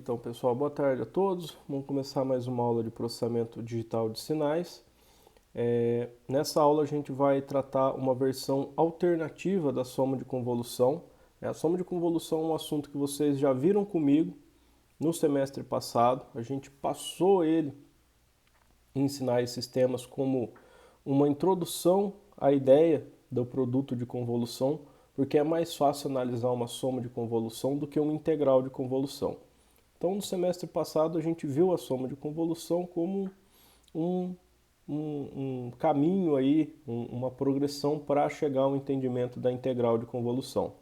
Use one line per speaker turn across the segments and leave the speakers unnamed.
Então, pessoal, boa tarde a todos. Vamos começar mais uma aula de processamento digital de sinais. Nessa aula a gente vai tratar uma versão alternativa da soma de convolução. A soma de convolução é um assunto que vocês já viram comigo no semestre passado. A gente passou ele em sinais e sistemas como uma introdução à ideia do produto de convolução, porque é mais fácil analisar uma soma de convolução do que uma integral de convolução. Então, no semestre passado, a gente viu a soma de convolução como um, um caminho aí, uma progressão para chegar ao entendimento da integral de convolução.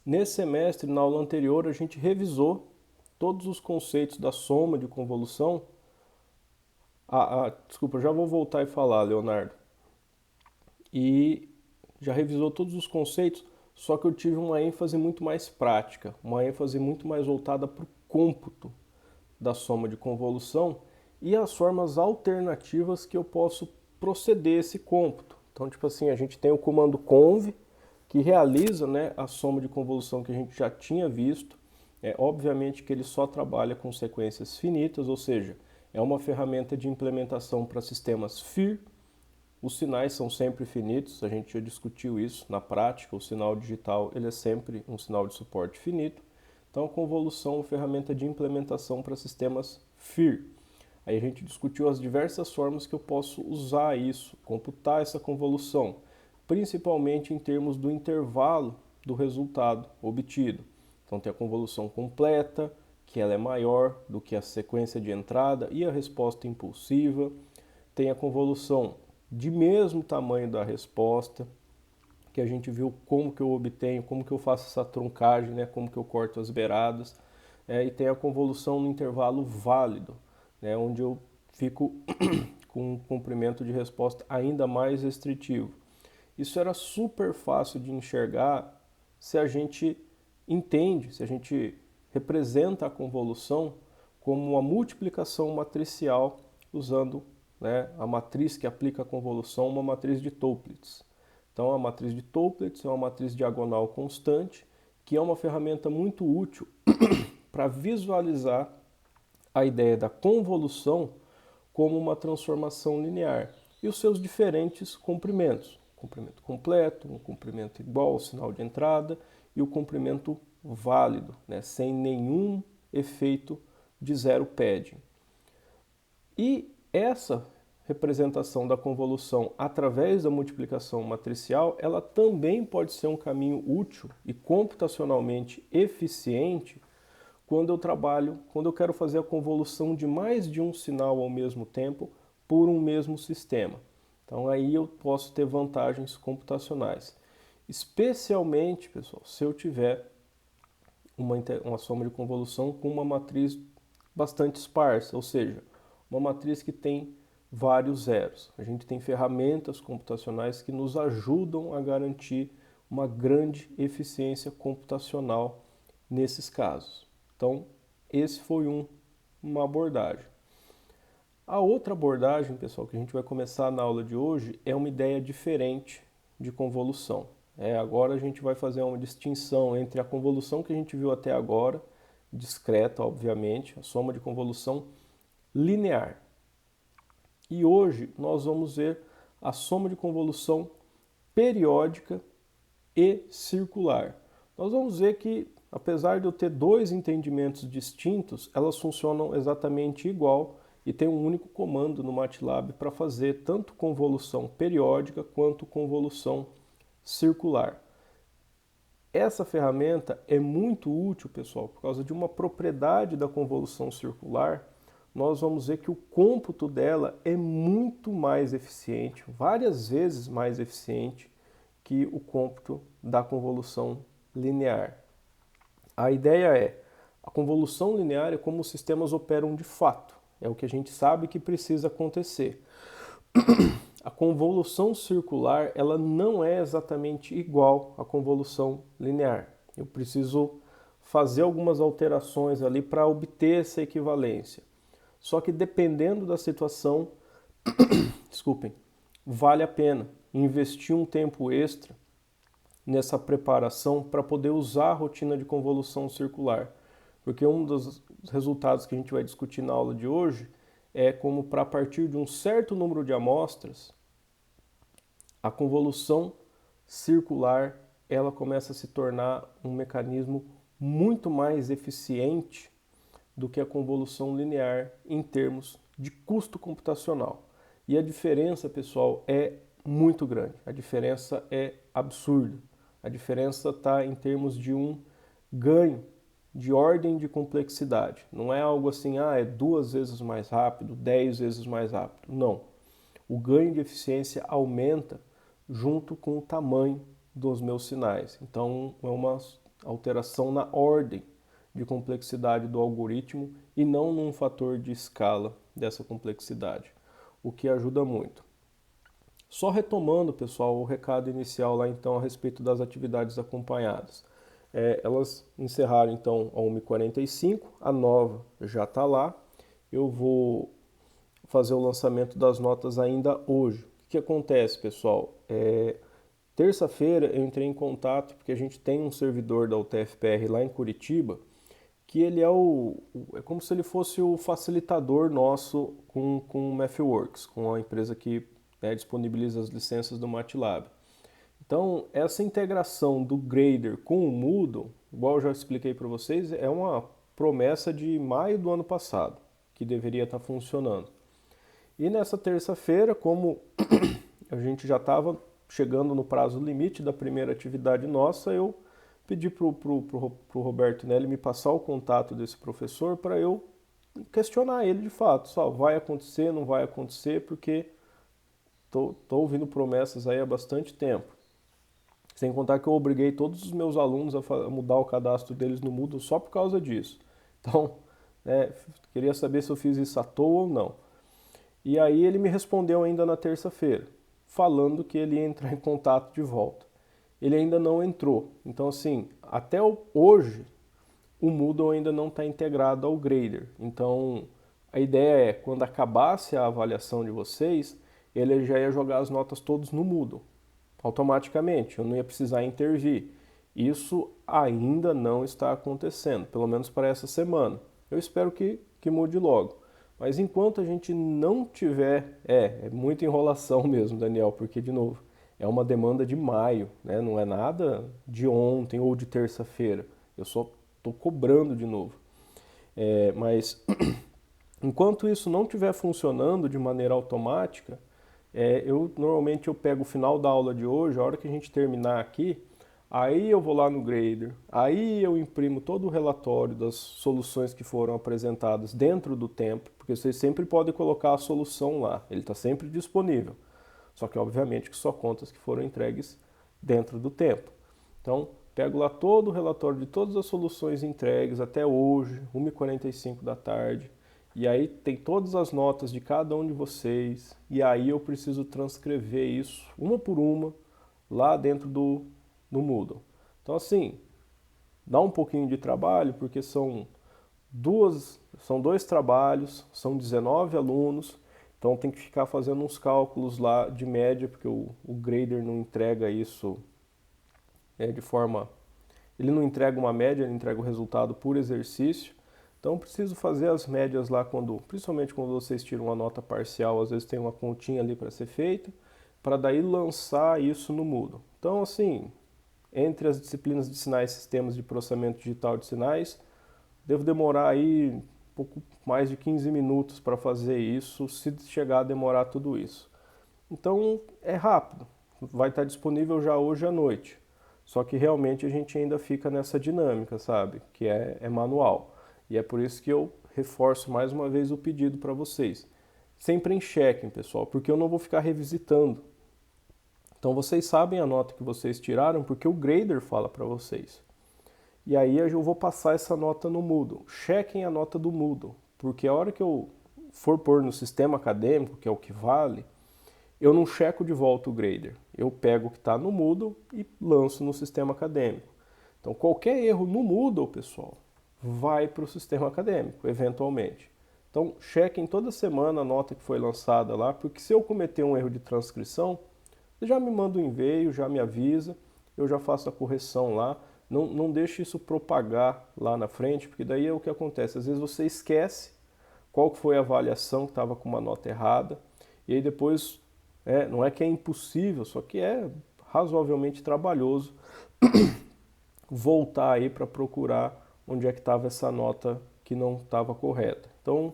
Nesse semestre, na aula anterior, a gente revisou todos os conceitos da soma de convolução. Desculpa, já vou voltar e falar, Leonardo. E já revisou todos os conceitos, só que eu tive uma ênfase muito mais prática, uma ênfase muito mais voltada para o cômputo da soma de convolução e as formas alternativas que eu posso proceder esse cômputo. Então, tipo assim, a gente tem o comando conv, que realiza, né, a soma de convolução que a gente já tinha visto. Obviamente que ele só trabalha com sequências finitas, ou seja, é uma ferramenta de implementação para sistemas FIR. Os sinais são sempre finitos, a gente já discutiu isso na prática, o sinal digital ele é sempre um sinal de suporte finito. Então, a convolução é uma ferramenta de implementação para sistemas FIR. Aí a gente discutiu as diversas formas que eu posso usar isso, computar essa convolução, principalmente em termos do intervalo do resultado obtido. Então, tem a convolução completa, que ela é maior do que a sequência de entrada e a resposta impulsiva. Tem a convolução de mesmo tamanho da resposta, que a gente viu como que eu obtenho, como que eu faço essa truncagem, né, como que eu corto as beiradas. E tem a convolução no intervalo válido, né, onde eu fico com um comprimento de resposta ainda mais restritivo. Isso era super fácil de enxergar se a gente entende, se a gente representa a convolução como uma multiplicação matricial usando, né, a matriz que aplica a convolução, uma matriz de Toeplitz. Então, a matriz de Toeplitz é uma matriz diagonal constante, que é uma ferramenta muito útil para visualizar a ideia da convolução como uma transformação linear e os seus diferentes comprimentos. O comprimento completo, um comprimento igual ao sinal de entrada e o comprimento válido, né, sem nenhum efeito de zero padding. E essa representação da convolução através da multiplicação matricial, ela também pode ser um caminho útil e computacionalmente eficiente quando eu quero fazer a convolução de mais de um sinal ao mesmo tempo por um mesmo sistema. Então aí eu posso ter vantagens computacionais. Especialmente, pessoal, se eu tiver uma soma de convolução com uma matriz bastante esparsa, ou seja, uma matriz que tem vários zeros. A gente tem ferramentas computacionais que nos ajudam a garantir uma grande eficiência computacional nesses casos. Então, esse foi uma abordagem. A outra abordagem, pessoal, que a gente vai começar na aula de hoje é uma ideia diferente de convolução. Agora a gente vai fazer uma distinção entre a convolução que a gente viu até agora, discreta, obviamente, a soma de convolução linear. E hoje nós vamos ver a soma de convolução periódica e circular. Nós vamos ver que, apesar de eu ter dois entendimentos distintos, elas funcionam exatamente igual e tem um único comando no MATLAB para fazer tanto convolução periódica quanto convolução circular. Essa ferramenta é muito útil, pessoal, por causa de uma propriedade da convolução circular. Nós vamos ver que o cômputo dela é muito mais eficiente, várias vezes mais eficiente que o cômputo da convolução linear. A ideia é, a convolução linear é como os sistemas operam de fato, é o que a gente sabe que precisa acontecer. A convolução circular, ela não é exatamente igual à convolução linear. Eu preciso fazer algumas alterações ali para obter essa equivalência. Só que dependendo da situação, desculpem, vale a pena investir um tempo extra nessa preparação para poder usar a rotina de convolução circular. Porque um dos resultados que a gente vai discutir na aula de hoje é como, para partir de um certo número de amostras, a convolução circular ela começa a se tornar um mecanismo muito mais eficiente do que a convolução linear em termos de custo computacional. E a diferença, pessoal, é muito grande. A diferença é absurda. A diferença está em termos de um ganho de ordem de complexidade. Não é algo assim, é 2 vezes mais rápido, 10 vezes mais rápido. Não. O ganho de eficiência aumenta junto com o tamanho dos meus sinais. Então, é uma alteração na ordem de complexidade do algoritmo e não num fator de escala dessa complexidade, o que ajuda muito. Só retomando, pessoal, o recado inicial lá então a respeito das atividades acompanhadas. Elas encerraram então a 1h45, a nova já está lá. Eu vou fazer o lançamento das notas ainda hoje. O que acontece, pessoal? Terça-feira eu entrei em contato porque a gente tem um servidor da UTFPR lá em Curitiba que ele é como se ele fosse o facilitador nosso com o MathWorks, com a empresa que disponibiliza as licenças do MATLAB. Então, essa integração do Grader com o Moodle, igual eu já expliquei para vocês, é uma promessa de maio do ano passado, que deveria estar funcionando. E nessa terça-feira, como a gente já estava chegando no prazo limite da primeira atividade nossa, eu pedi para o Roberto Nelli me passar o contato desse professor para eu questionar ele de fato. Só vai acontecer, não vai acontecer, porque estou ouvindo promessas aí há bastante tempo. Sem contar que eu obriguei todos os meus alunos a mudar o cadastro deles no Moodle só por causa disso. Então, queria saber se eu fiz isso à toa ou não. E aí ele me respondeu ainda na terça-feira, falando que ele ia entrar em contato de volta. Ele ainda não entrou. Então, assim, até hoje, o Moodle ainda não está integrado ao Grader. Então, a ideia é, quando acabasse a avaliação de vocês, ele já ia jogar as notas todas no Moodle, automaticamente. Eu não ia precisar intervir. Isso ainda não está acontecendo, pelo menos para essa semana. Eu espero que mude logo. Mas enquanto a gente não tiver... É muita enrolação mesmo, Daniel, porque, de novo, é uma demanda de maio, né? Não é nada de ontem ou de terça-feira. Eu só estou cobrando de novo. Mas enquanto isso não estiver funcionando de maneira automática, normalmente eu pego o final da aula de hoje, a hora que a gente terminar aqui, aí eu vou lá no Grader, aí eu imprimo todo o relatório das soluções que foram apresentadas dentro do tempo, porque vocês sempre podem colocar a solução lá, ele está sempre disponível. Só que, obviamente, que só conta as que foram entregues dentro do tempo. Então, pego lá todo o relatório de todas as soluções entregues até hoje, 1h45 da tarde, e aí tem todas as notas de cada um de vocês, e aí eu preciso transcrever isso, uma por uma, lá dentro do Moodle. Então, assim, dá um pouquinho de trabalho, porque são 2 trabalhos, são 19 alunos, então tem que ficar fazendo uns cálculos lá de média, porque o Grader não entrega isso de forma... Ele não entrega uma média, ele entrega o resultado por exercício. Então preciso fazer as médias lá, principalmente quando vocês tiram uma nota parcial, às vezes tem uma continha ali para ser feita, para daí lançar isso no Moodle. Então, assim, entre as disciplinas de sinais e sistemas de processamento digital de sinais, devo demorar aí pouco mais de 15 minutos para fazer isso, se chegar a demorar tudo isso. Então é rápido, vai estar disponível já hoje à noite. Só que realmente a gente ainda fica nessa dinâmica, sabe? Que é manual. E é por isso que eu reforço mais uma vez o pedido para vocês. Sempre enxequem, pessoal, porque eu não vou ficar revisitando. Então vocês sabem a nota que vocês tiraram porque o Grader fala para vocês. E aí eu vou passar essa nota no Moodle. Chequem a nota do Moodle, porque a hora que eu for pôr no sistema acadêmico, que é o que vale, eu não checo de volta o Grader. Eu pego o que está no Moodle e lanço no sistema acadêmico. Então qualquer erro no Moodle, pessoal, vai para o sistema acadêmico, eventualmente. Então chequem toda semana a nota que foi lançada lá, porque se eu cometer um erro de transcrição, já me manda um e-mail, já me avisa, eu já faço a correção lá. Não deixe isso propagar lá na frente, porque daí é o que acontece. Às vezes você esquece qual foi a avaliação que estava com uma nota errada, e aí depois, não é que é impossível, só que é razoavelmente trabalhoso voltar aí para procurar onde é que estava essa nota que não estava correta. Então,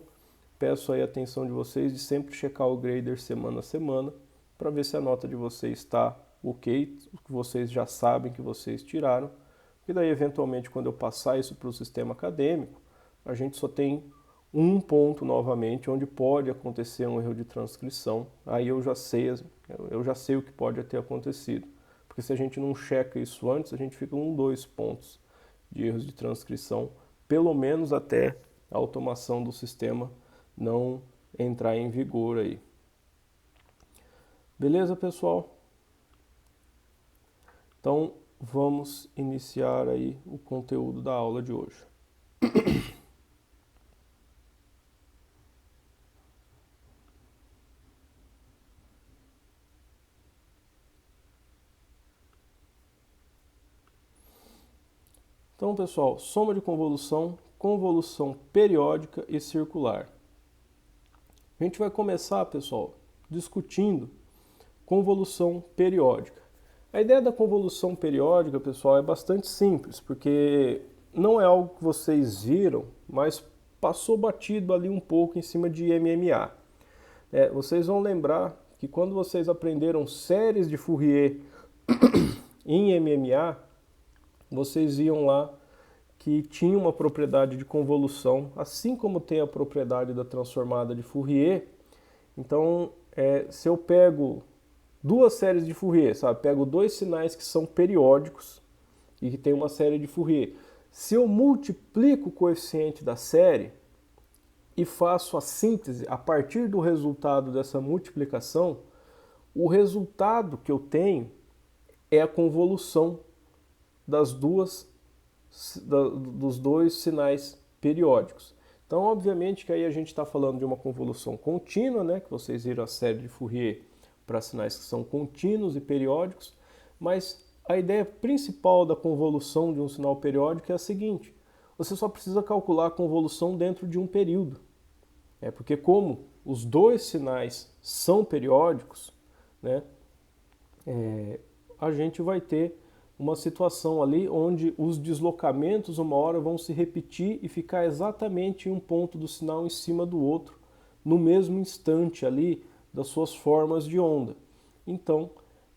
peço aí a atenção de vocês de sempre checar o grader semana a semana para ver se a nota de vocês está ok, o que vocês já sabem que vocês tiraram, e daí eventualmente quando eu passar isso para o sistema acadêmico, a gente só tem um ponto novamente onde pode acontecer um erro de transcrição, aí eu já sei o que pode ter acontecido. Porque se a gente não checa isso antes, a gente fica com 2 pontos de erros de transcrição, pelo menos até a automação do sistema não entrar em vigor aí. Beleza, pessoal? Então, vamos iniciar aí o conteúdo da aula de hoje. Então, pessoal, soma de convolução, convolução periódica e circular. A gente vai começar, pessoal, discutindo convolução periódica. A ideia da convolução periódica, pessoal, é bastante simples, porque não é algo que vocês viram, mas passou batido ali um pouco em cima de MMA. Vocês vão lembrar que quando vocês aprenderam séries de Fourier em MMA, vocês viam lá que tinha uma propriedade de convolução, assim como tem a propriedade da transformada de Fourier. Então, se eu pego 2 séries de Fourier, sabe? Pego 2 sinais que são periódicos e que tem uma série de Fourier. Se eu multiplico o coeficiente da série e faço a síntese a partir do resultado dessa multiplicação, o resultado que eu tenho é a convolução dos 2 sinais periódicos. Então, obviamente que aí a gente está falando de uma convolução contínua, né? Que vocês viram a série de Fourier para sinais que são contínuos e periódicos, mas a ideia principal da convolução de um sinal periódico é a seguinte: você só precisa calcular a convolução dentro de um período. Porque como os 2 sinais são periódicos, né, a gente vai ter uma situação ali onde os deslocamentos uma hora vão se repetir e ficar exatamente em um ponto do sinal em cima do outro, no mesmo instante ali das suas formas de onda. Então,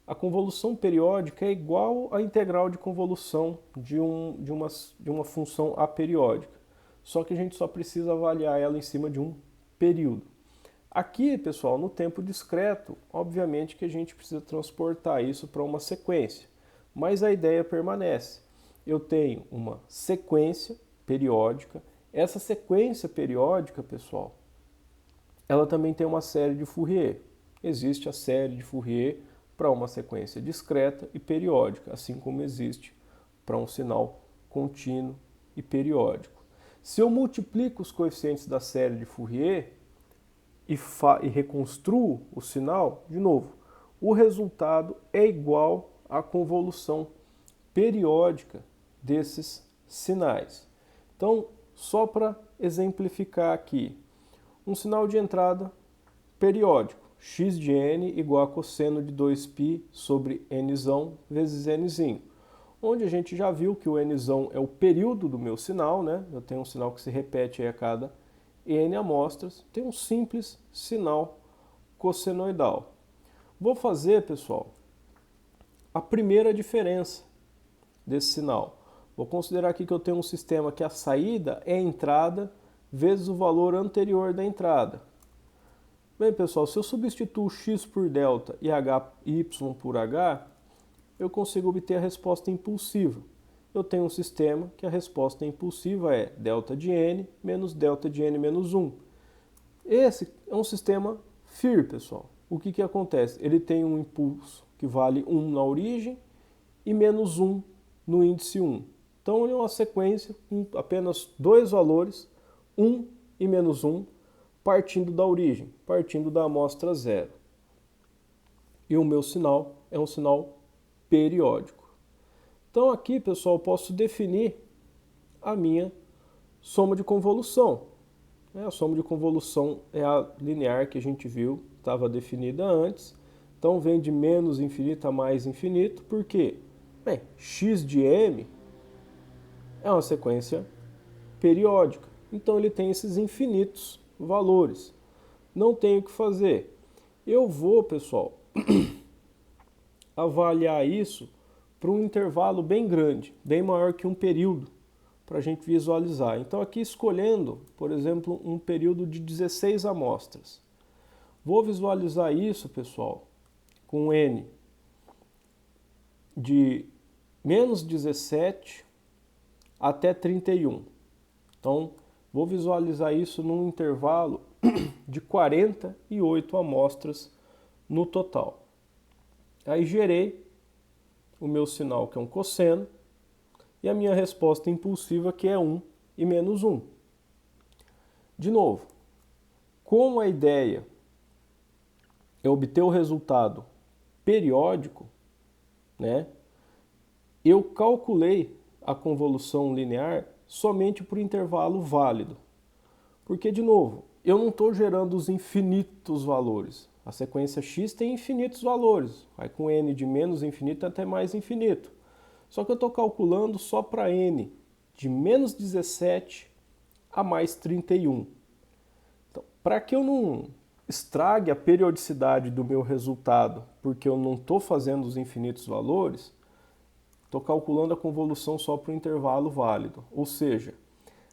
a convolução periódica é igual à integral de convolução de uma função aperiódica, só que a gente só precisa avaliar ela em cima de um período. Aqui, pessoal, no tempo discreto, obviamente que a gente precisa transportar isso para uma sequência, mas a ideia permanece. Eu tenho uma sequência periódica. Essa sequência periódica, pessoal, ela também tem uma série de Fourier. Existe a série de Fourier para uma sequência discreta e periódica, assim como existe para um sinal contínuo e periódico. Se eu multiplico os coeficientes da série de Fourier e reconstruo o sinal, de novo, o resultado é igual à convolução periódica desses sinais. Então, só para exemplificar aqui, um sinal de entrada periódico, x de n igual a cosseno de 2π sobre n vezes n, onde a gente já viu que o n é o período do meu sinal, né? Eu tenho um sinal que se repete aí a cada n amostras, tem um simples sinal cossenoidal. Vou fazer, pessoal, a primeira diferença desse sinal. Vou considerar aqui que eu tenho um sistema que a saída é a entrada vezes o valor anterior da entrada. Bem, pessoal, se eu substituo x por delta e y por h, eu consigo obter a resposta impulsiva. Eu tenho um sistema que a resposta impulsiva é delta de n menos delta de n menos 1. Esse é um sistema FIR, pessoal. O que acontece? Ele tem um impulso que vale 1 na origem e menos 1 no índice 1. Então, ele é uma sequência com apenas 2 valores, 1 e menos 1, partindo da origem, partindo da amostra zero. E o meu sinal é um sinal periódico. Então aqui, pessoal, eu posso definir a minha soma de convolução. A soma de convolução é a linear que a gente viu, estava definida antes. Então vem de menos infinito a mais infinito, por quê? Bem, x de m é uma sequência periódica, então ele tem esses infinitos valores. Não tenho o que fazer. Eu vou, pessoal, avaliar isso para um intervalo bem grande, bem maior que um período, para a gente visualizar. Então aqui escolhendo, por exemplo, um período de 16 amostras. Vou visualizar isso, pessoal, com n de menos 17 até 31. Então, vou visualizar isso num intervalo de 48 amostras no total. Aí gerei o meu sinal, que é um cosseno, e a minha resposta impulsiva, que é 1 e menos 1. De novo, como a ideia é obter o resultado periódico, né, eu calculei a convolução linear somente por intervalo válido. Porque, de novo, eu não estou gerando os infinitos valores. A sequência x tem infinitos valores, vai com n de menos infinito até mais infinito. Só que eu estou calculando só para n de menos 17 a mais 31. Então, para que eu não estrague a periodicidade do meu resultado, porque eu não estou fazendo os infinitos valores, estou calculando a convolução só para o intervalo válido. Ou seja,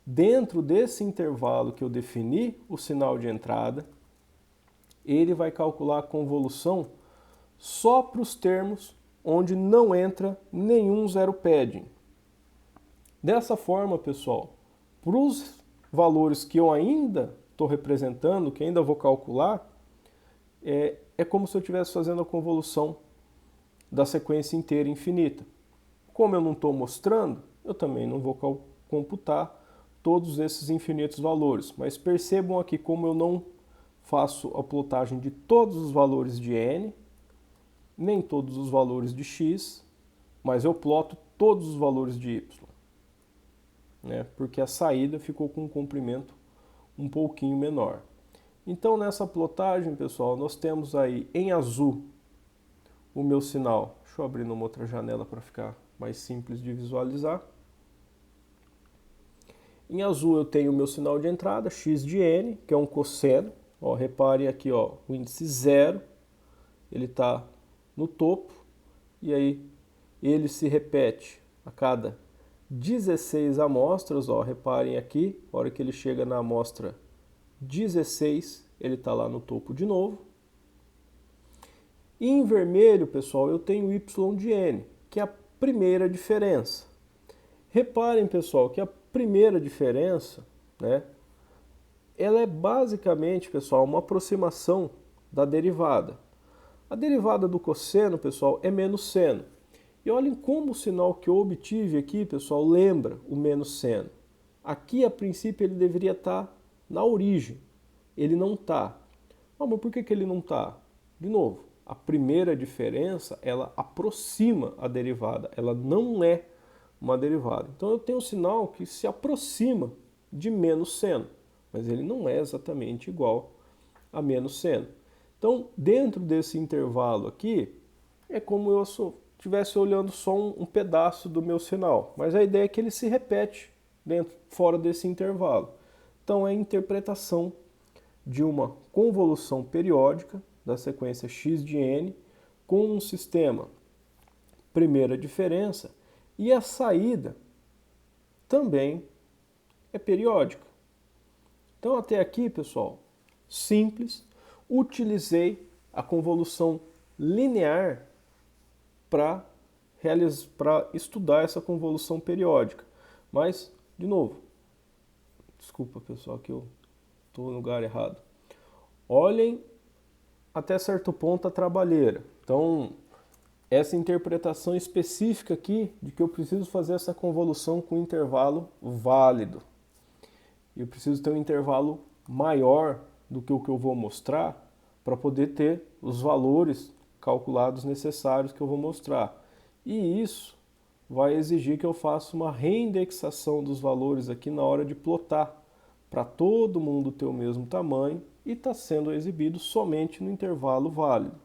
dentro desse intervalo que eu defini o sinal de entrada, ele vai calcular a convolução só para os termos onde não entra nenhum zero padding. Dessa forma, pessoal, para os valores que eu ainda estou representando, que ainda vou calcular, é como se eu estivesse fazendo a convolução da sequência inteira infinita. Como eu não estou mostrando, eu também não vou computar todos esses infinitos valores. Mas percebam aqui como eu não faço a plotagem de todos os valores de n, nem todos os valores de x, mas eu ploto todos os valores de y, né? Porque a saída ficou com um comprimento um pouquinho menor. Então nessa plotagem, pessoal, nós temos aí em azul o meu sinal. Deixa eu abrir numa outra janela para ficar mais simples de visualizar. Em azul eu tenho o meu sinal de entrada, x de n, que é um cosseno. Ó, reparem aqui, ó, o índice 0, ele está no topo, e aí ele se repete a cada 16 amostras. Ó, reparem aqui, a hora que ele chega na amostra 16, ele está lá no topo de novo. E em vermelho, pessoal, eu tenho y de n, que é a primeira diferença. Reparem, pessoal, que a primeira diferença, né, ela é basicamente, pessoal, uma aproximação da derivada. A derivada do cosseno, pessoal, é menos seno. E olhem como o sinal que eu obtive aqui, pessoal, lembra o menos seno. Aqui, a princípio, ele deveria estar na origem. Ele não está. Ah, mas por que ele não está? De novo, a primeira diferença, ela aproxima a derivada. Ela não é uma derivada. Então eu tenho um sinal que se aproxima de menos seno, mas ele não é exatamente igual a menos seno. Então, dentro desse intervalo aqui, é como eu estivesse olhando só um pedaço do meu sinal, mas a ideia é que ele se repete fora desse intervalo. Então, é a interpretação de uma convolução periódica da sequência x de n com um sistema primeira diferença, e a saída também é periódica. Então, até aqui, pessoal, simples. Utilizei a convolução linear para estudar essa convolução periódica. Mas, de novo, desculpa, pessoal, que eu estou no lugar errado. Olhem até certo ponto a trabalheira. Então, essa interpretação específica aqui de que eu preciso fazer essa convolução com intervalo válido. Eu preciso ter um intervalo maior do que o que eu vou mostrar para poder ter os valores calculados necessários que eu vou mostrar. E isso vai exigir que eu faça uma reindexação dos valores aqui na hora de plotar, para todo mundo ter o mesmo tamanho e está sendo exibido somente no intervalo válido.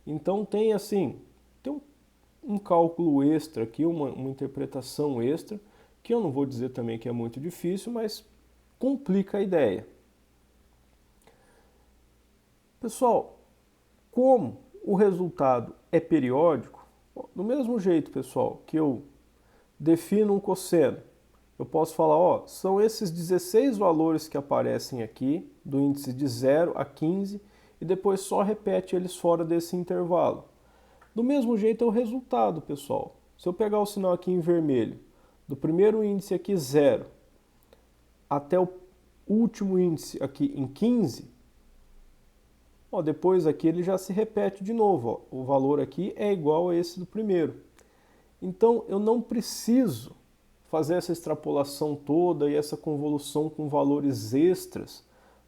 Então tem assim, tem um cálculo extra aqui, uma interpretação extra, que eu não vou dizer também que é muito difícil, mas complica a ideia. Pessoal, como o resultado é periódico, do mesmo jeito, pessoal, que eu defino um cosseno, eu posso falar, ó, são esses 16 valores que aparecem aqui, do índice de 0 a 15, e depois só repete eles fora desse intervalo. Do mesmo jeito é o resultado, pessoal. Se eu pegar o sinal aqui em vermelho, do primeiro índice aqui 0 até o último índice aqui em 15, ó, depois aqui ele já se repete de novo. Ó, o valor aqui é igual a esse do primeiro. Então eu não preciso fazer essa extrapolação toda e essa convolução com valores extras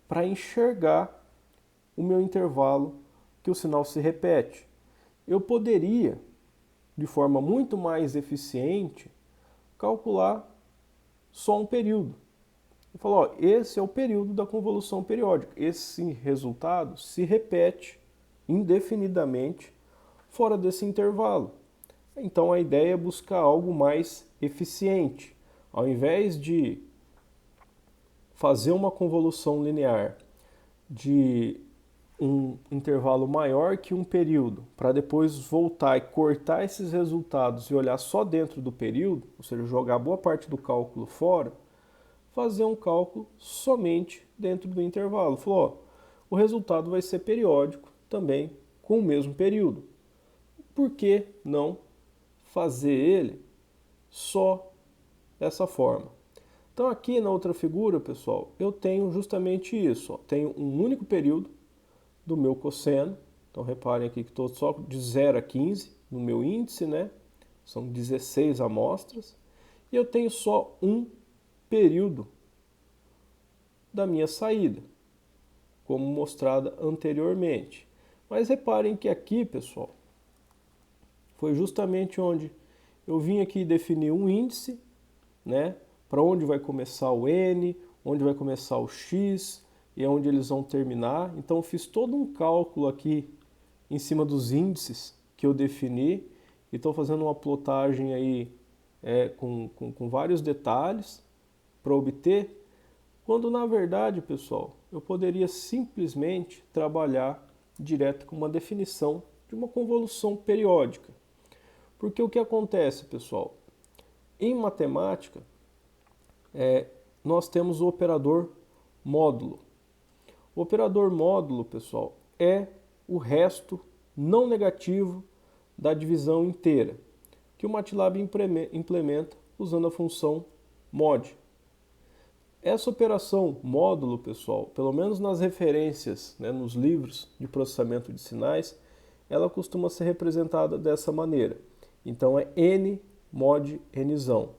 para enxergar o meu intervalo que o sinal se repete. Eu poderia, de forma muito mais eficiente, calcular só um período. Eu falo, ó, esse é o período da convolução periódica. Esse resultado se repete indefinidamente fora desse intervalo. Então a ideia é buscar algo mais eficiente. Ao invés de fazer uma convolução linear de um intervalo maior que um período, para depois voltar e cortar esses resultados e olhar só dentro do período, ou seja, jogar boa parte do cálculo fora, fazer um cálculo somente dentro do intervalo. Falou, ó, o resultado vai ser periódico também com o mesmo período. Por que não fazer ele só dessa forma? Então aqui na outra figura, pessoal, eu tenho justamente isso. Ó, tenho um único período do meu cosseno. Então reparem aqui que estou só de 0 a 15 no meu índice, né? São 16 amostras. E eu tenho só um período da minha saída, como mostrada anteriormente. Mas reparem que aqui, pessoal, foi justamente onde eu vim aqui definir um índice, né? Para onde vai começar o N, onde vai começar o X e onde eles vão terminar. Então eu fiz todo um cálculo aqui em cima dos índices que eu defini e estou fazendo uma plotagem aí com vários detalhes para obter, quando na verdade, pessoal, eu poderia simplesmente trabalhar direto com uma definição de uma convolução periódica. Porque o que acontece, pessoal? Em matemática, nós temos o operador módulo. O operador módulo, pessoal, é o resto não negativo da divisão inteira, que o MATLAB implementa usando a função mod. Essa operação módulo, pessoal, pelo menos nas referências, né, nos livros de processamento de sinais, ela costuma ser representada dessa maneira. Então é n mod nzão.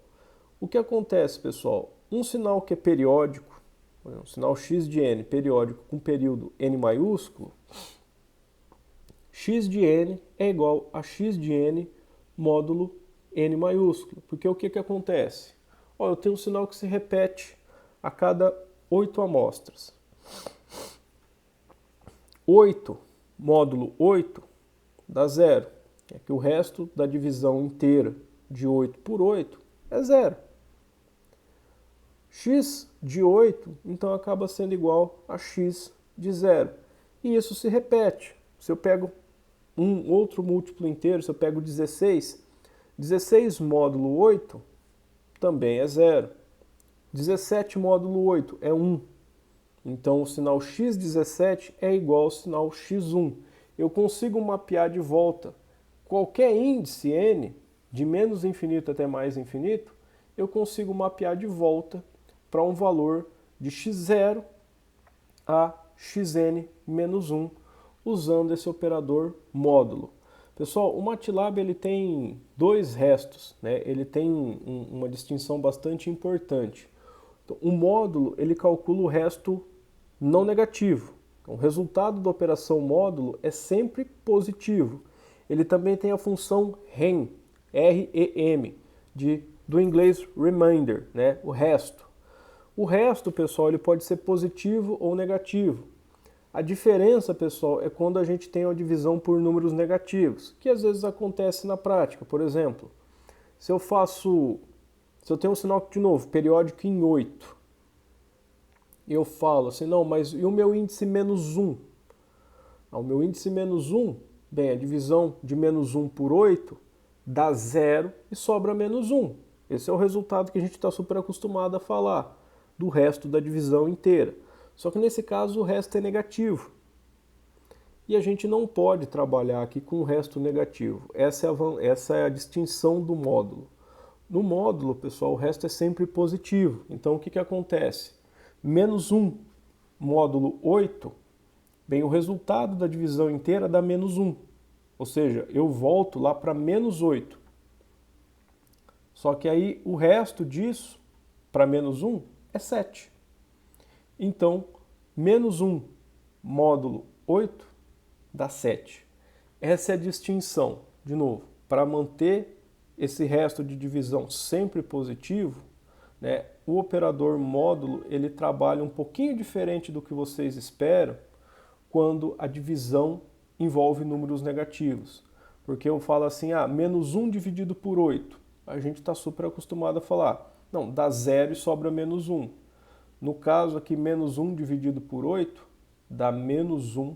O que acontece, pessoal? Um sinal que é periódico, um sinal x de n periódico com período n maiúsculo, x de n é igual a x de n módulo n maiúsculo. Porque o que acontece? Ó, eu tenho um sinal que se repete a cada 8 amostras. 8 módulo 8 dá 0. É que o resto da divisão inteira de 8 por 8 é 0. X de 8, então, acaba sendo igual a x de 0. E isso se repete. Se eu pego um outro múltiplo inteiro, se eu pego 16, 16 módulo 8 também é 0. 17 módulo 8 é 1. Então o sinal x17 é igual ao sinal x1. Eu consigo mapear de volta qualquer índice n, de menos infinito até mais infinito, eu consigo mapear de volta para um valor de x0 a xn menos 1, usando esse operador módulo. Pessoal, o MATLAB ele tem dois restos, né? Ele tem uma distinção bastante importante. Então, o módulo ele calcula o resto não negativo. Então, o resultado da operação módulo é sempre positivo. Ele também tem a função REM, R-E-M, do inglês remainder, né? O resto. O resto, pessoal, ele pode ser positivo ou negativo. A diferença, pessoal, é quando a gente tem uma divisão por números negativos, que às vezes acontece na prática. Por exemplo, se eu tenho um sinal, de novo, periódico em 8, eu falo assim, não, mas e o meu índice menos 1? O meu índice menos 1, bem, a divisão de menos 1 por 8 dá 0 e sobra menos 1. Esse é o resultado que a gente está super acostumado a falar, do resto da divisão inteira. Só que nesse caso o resto é negativo. E a gente não pode trabalhar aqui com o resto negativo. Essa é a distinção do módulo. No módulo, pessoal, o resto é sempre positivo. Então o que acontece? Menos 1 módulo 8, bem, o resultado da divisão inteira dá menos 1. Ou seja, eu volto lá para menos 8. Só que aí o resto disso, para menos 1, é 7. Então, menos 1 módulo 8 dá 7. Essa é a distinção, de novo, para manter esse resto de divisão sempre positivo, né, o operador módulo ele trabalha um pouquinho diferente do que vocês esperam quando a divisão envolve números negativos. Porque eu falo assim, menos 1 dividido por 8. A gente está super acostumado a falar, não, dá 0 e sobra menos 1. No caso aqui, menos 1 dividido por 8 dá menos 1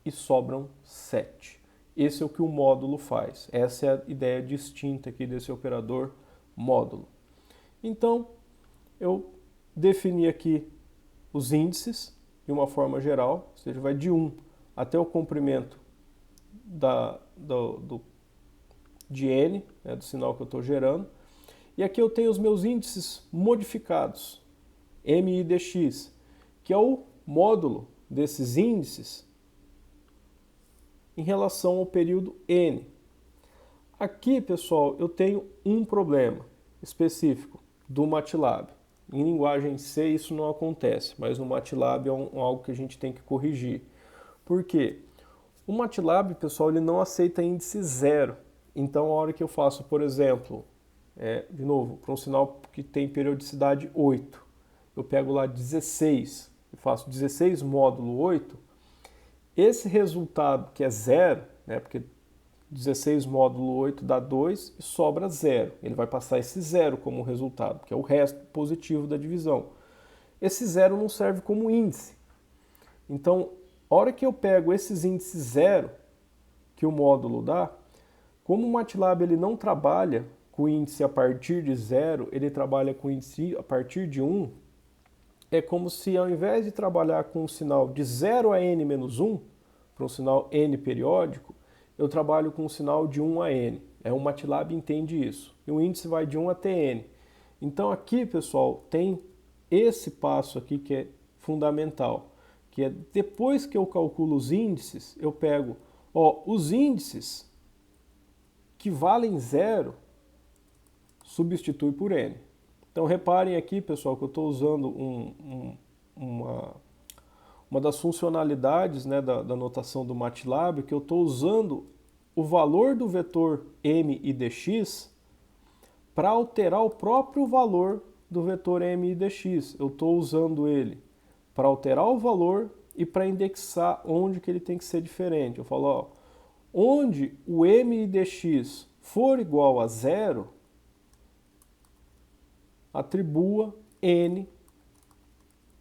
e sobram 7. Esse é o que o módulo faz. Essa é a ideia distinta aqui desse operador módulo. Então, eu defini aqui os índices de uma forma geral, ou seja, vai de 1 até o comprimento de n, né, do sinal que eu estou gerando. E aqui eu tenho os meus índices modificados, m e dx, que é o módulo desses índices em relação ao período n. Aqui, pessoal, eu tenho um problema específico do MATLAB. Em linguagem C isso não acontece, mas no MATLAB é algo que a gente tem que corrigir. Por quê? O MATLAB, pessoal, ele não aceita índice zero. Então, a hora que eu faço, por exemplo, de novo, para um sinal que tem periodicidade 8, eu pego lá 16 e faço 16 módulo 8, esse resultado que é zero, né, porque 16 módulo 8 dá 2 e sobra 0. Ele vai passar esse 0 como resultado, que é o resto positivo da divisão. Esse 0 não serve como índice. Então, a hora que eu pego esses índices 0 que o módulo dá, como o MATLAB ele não trabalha com índice a partir de 0, ele trabalha com índice a partir de 1, é como se ao invés de trabalhar com um sinal de 0 a n menos 1, para um sinal n periódico, eu trabalho com um sinal de 1 a n. O MATLAB entende isso. E o índice vai de 1 até n. Então aqui, pessoal, tem esse passo aqui que é fundamental, que é depois que eu calculo os índices, eu pego os índices que valem 0, substitui por n. Então reparem aqui, pessoal, que eu estou usando uma das funcionalidades, né, da notação do MATLAB, que eu estou usando o valor do vetor m e dx para alterar o próprio valor do vetor m e dx. Eu estou usando ele para alterar o valor e para indexar onde que ele tem que ser diferente. Eu falo, onde o m e dx for igual a 0, atribua n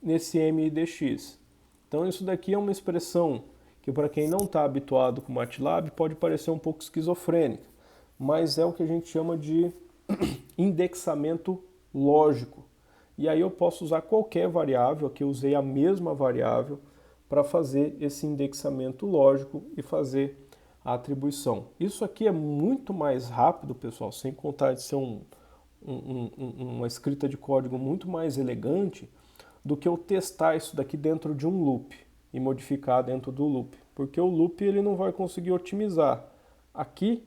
nesse m e dx. Então isso daqui é uma expressão que para quem não está habituado com o MATLAB pode parecer um pouco esquizofrênica, mas é o que a gente chama de indexamento lógico. E aí eu posso usar qualquer variável, aqui eu usei a mesma variável para fazer esse indexamento lógico e fazer a atribuição. Isso aqui é muito mais rápido, pessoal, sem contar de ser uma escrita de código muito mais elegante do que eu testar isso daqui dentro de um loop e modificar dentro do loop, porque o loop ele não vai conseguir otimizar. Aqui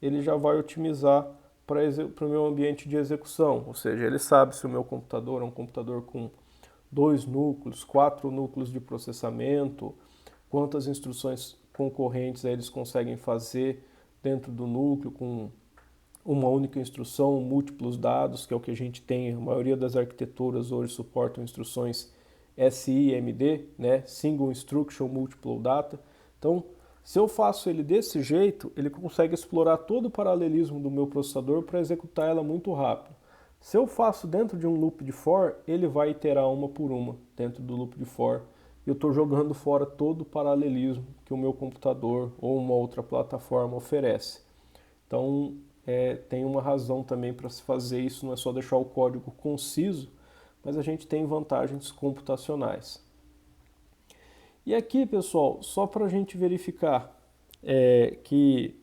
ele já vai otimizar para o meu ambiente de execução, ou seja, ele sabe se o meu computador é um computador com 2 núcleos, 4 núcleos de processamento, quantas instruções concorrentes eles conseguem fazer dentro do núcleo com uma única instrução, múltiplos dados, que é o que a gente tem, a maioria das arquiteturas hoje suportam instruções SIMD, né? Single Instruction Multiple Data. Então, se eu faço ele desse jeito, ele consegue explorar todo o paralelismo do meu processador para executar ela muito rápido. Se eu faço dentro de um loop de for, ele vai iterar uma por uma dentro do loop de for. E eu estou jogando fora todo o paralelismo que o meu computador ou uma outra plataforma oferece. Então, tem uma razão também para se fazer isso, não é só deixar o código conciso, mas a gente tem vantagens computacionais. E aqui, pessoal, só para a gente verificar que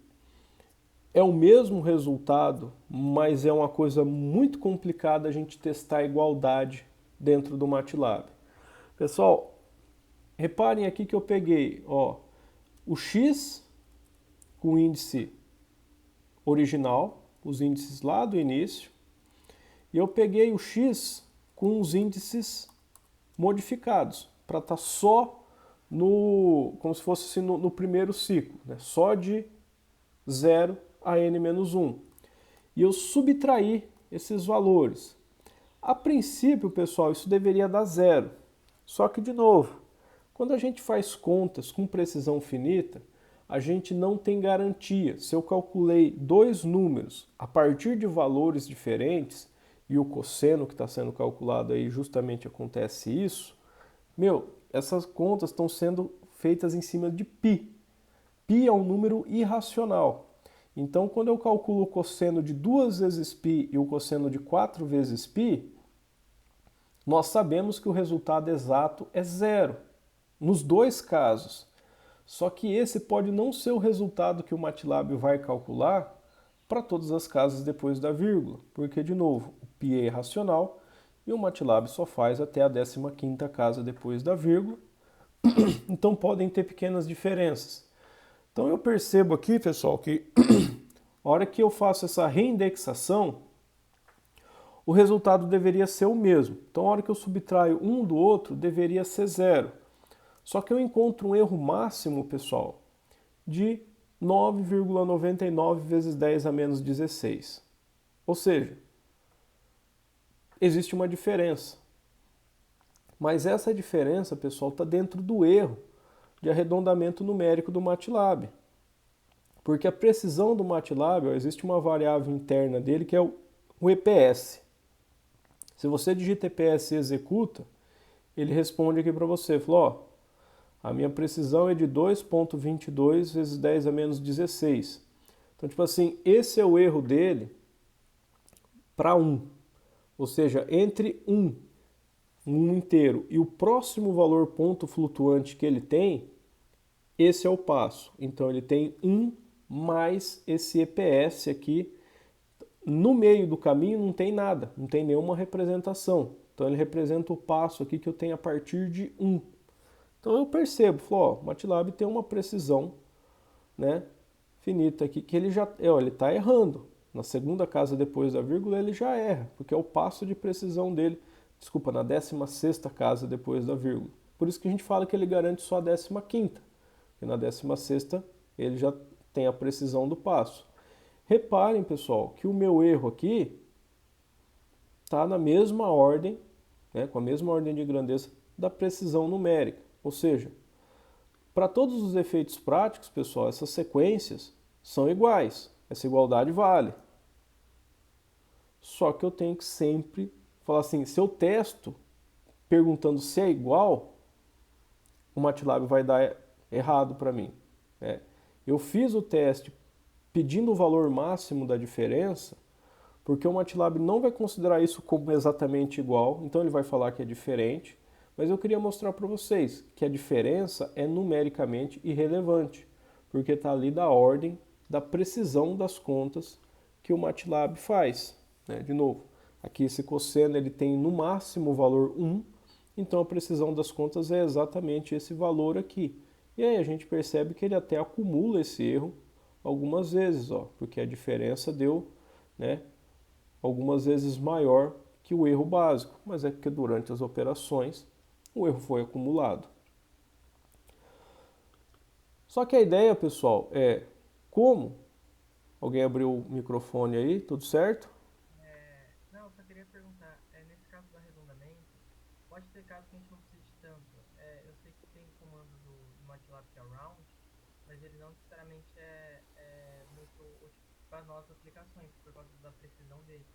é o mesmo resultado, mas é uma coisa muito complicada a gente testar a igualdade dentro do MATLAB. Pessoal, reparem aqui que eu peguei o x com o índice original, os índices lá do início, e eu peguei o x com os índices modificados, para estar só como se fosse assim, no primeiro ciclo, né? Só de 0 a n-1. E eu subtraí esses valores. A princípio, pessoal, isso deveria dar 0. Só que, de novo, quando a gente faz contas com precisão finita, a gente não tem garantia. Se eu calculei dois números a partir de valores diferentes, e o cosseno que está sendo calculado aí justamente acontece isso, essas contas estão sendo feitas em cima de π. π é um número irracional. Então, quando eu calculo o cosseno de 2 vezes π e o cosseno de 4 vezes π, nós sabemos que o resultado exato é 0, nos dois casos. Só que esse pode não ser o resultado que o MATLAB vai calcular para todas as casas depois da vírgula, porque, de novo, o π é irracional e o MATLAB só faz até a 15ª casa depois da vírgula, então podem ter pequenas diferenças. Então eu percebo aqui, pessoal, que a hora que eu faço essa reindexação, o resultado deveria ser o mesmo. Então a hora que eu subtraio um do outro, deveria ser 0. Só que eu encontro um erro máximo, pessoal, de 9,99 vezes 10 a menos 16. Ou seja, existe uma diferença. Mas essa diferença, pessoal, está dentro do erro de arredondamento numérico do MATLAB. Porque a precisão do MATLAB, existe uma variável interna dele que é o EPS. Se você digita EPS e executa, ele responde aqui para você, falou, a minha precisão é de 2,22 vezes 10 a menos 16. Então, tipo assim, esse é o erro dele para 1. Ou seja, entre 1 inteiro e o próximo valor ponto flutuante que ele tem, esse é o passo. Então ele tem 1 mais esse EPS aqui. No meio do caminho não tem nada, não tem nenhuma representação. Então ele representa o passo aqui que eu tenho a partir de 1. Então eu percebo, o MATLAB tem uma precisão, né, finita aqui, que ele já ele está errando. Na segunda casa depois da vírgula ele já erra, porque é o passo de precisão dele. Desculpa, na 16ª casa depois da vírgula. Por isso que a gente fala que ele garante só a 15ª. E na 16ª ele já tem a precisão do passo. Reparem, pessoal, que o meu erro aqui está na mesma ordem, né, com a mesma ordem de grandeza da precisão numérica. Ou seja, para todos os efeitos práticos, pessoal, essas sequências são iguais. Essa igualdade vale. Só que eu tenho que sempre falar assim, se eu testo perguntando se é igual, o MATLAB vai dar errado para mim. Eu fiz o teste pedindo o valor máximo da diferença, porque o MATLAB não vai considerar isso como exatamente igual, então ele vai falar que é diferente, mas eu queria mostrar para vocês que a diferença é numericamente irrelevante, porque está ali da ordem da precisão das contas que o MATLAB faz. De novo, aqui esse cosseno ele tem no máximo o valor 1, então a precisão das contas é exatamente esse valor aqui. E aí a gente percebe que ele até acumula esse erro algumas vezes, porque a diferença deu, algumas vezes maior que o erro básico, mas é porque durante as operações o erro foi acumulado. Só que a ideia, pessoal, é como Alguém abriu o microfone aí, tudo certo?
Não, eu só queria perguntar, nesse caso do arredondamento, pode ter caso que a gente não precise de tanto. Eu sei que tem comando do MATLAB que é o round, mas ele não necessariamente é muito útil para nossas aplicações, por causa da precisão dele.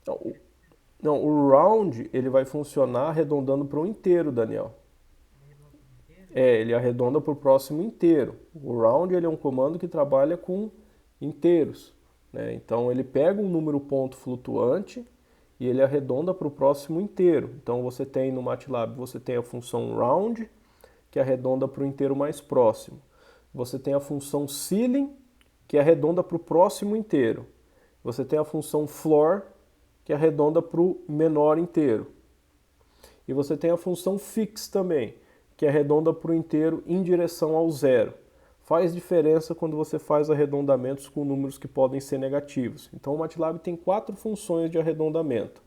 Não,
Ele precisa
não, o round ele vai funcionar arredondando para o inteiro, Daniel.
de arredondar tudo inteiro.
É, ele arredonda para o próximo inteiro. O round ele é um comando que trabalha com inteiros, né? Então ele pega um número ponto flutuante e ele arredonda para o próximo inteiro. Então você tem no MATLAB, você tem a função round, que arredonda para o inteiro mais próximo. Você tem a função ceiling, que arredonda para o próximo inteiro. Você tem a função floor, que arredonda para o menor inteiro. E você tem a função fix também, que arredonda para o inteiro em direção ao zero. Faz diferença quando você faz arredondamentos com números que podem ser negativos. Então o MATLAB tem 4 funções de arredondamento: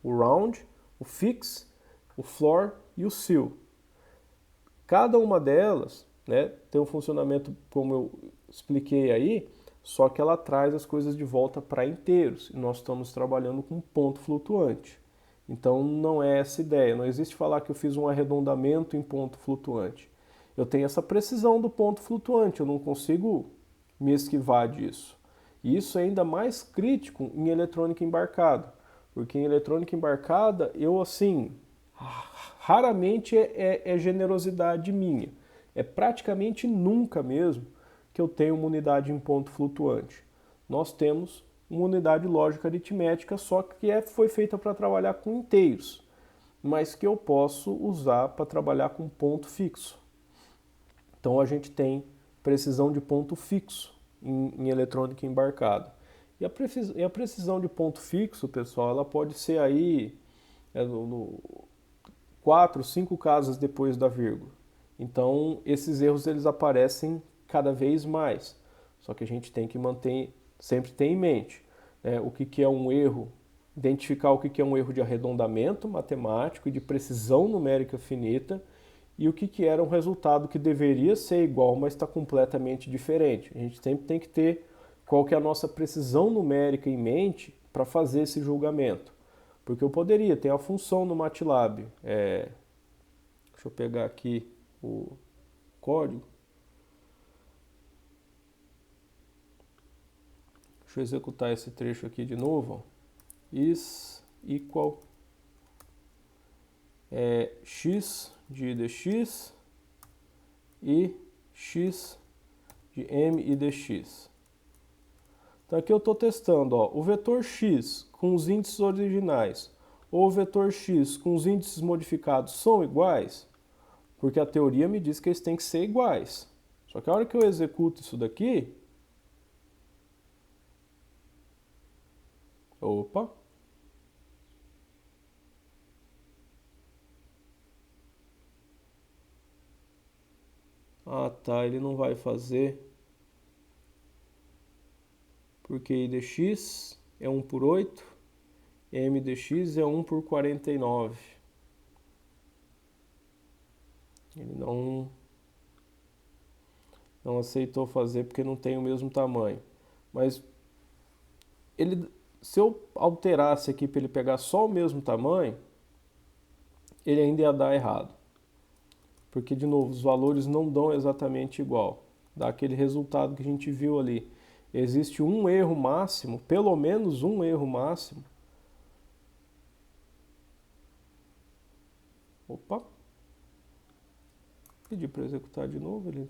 o round, o fix, o floor e o ceil. Cada uma delas, né, tem um funcionamento como eu expliquei aí, só que ela traz as coisas de volta para inteiros. E nós estamos trabalhando com ponto flutuante. Então não é essa ideia. Não existe falar que eu fiz um arredondamento em ponto flutuante. Eu tenho essa precisão do ponto flutuante, eu não consigo me esquivar disso. E isso é ainda mais crítico em eletrônica embarcada, porque em eletrônica embarcada eu assim raramente é generosidade minha. É praticamente nunca mesmo que eu tenho uma unidade em ponto flutuante. Nós temos uma unidade lógica aritmética, só que foi feita para trabalhar com inteiros, mas que eu posso usar para trabalhar com ponto fixo. Então a gente tem precisão de ponto fixo em eletrônica embarcada. E a precisão de ponto fixo, pessoal, ela pode ser aí no 4, 5 casas depois da vírgula. Então, esses erros eles aparecem cada vez mais. Só que a gente tem que manter, sempre ter em mente, né, o que é um erro, identificar o que é um erro de arredondamento matemático e de precisão numérica finita e o que era um resultado que deveria ser igual, mas está completamente diferente. A gente sempre tem que ter qual que é a nossa precisão numérica em mente para fazer esse julgamento. Porque eu poderia ter a função no MATLAB. Deixa eu pegar aqui o código. Deixa eu executar esse trecho aqui de novo. Is equal x de dx e x de m e dx. Então aqui eu estou testando o vetor x com os índices originais ou o vetor x com os índices modificados são iguais, porque a teoria me diz que eles têm que ser iguais. Só que a hora que eu executo isso daqui, opa, ah tá, ele não vai fazer, porque I dx é 1 por 8, M dx é 1 por 49. Ele não aceitou fazer porque não tem o mesmo tamanho. Mas ele, se eu alterasse aqui para ele pegar só o mesmo tamanho, ele ainda ia dar errado. Porque, de novo, os valores não dão exatamente igual. Dá aquele resultado que a gente viu ali. Existe um erro máximo, pelo menos um erro máximo. Opa, pedi para executar de novo.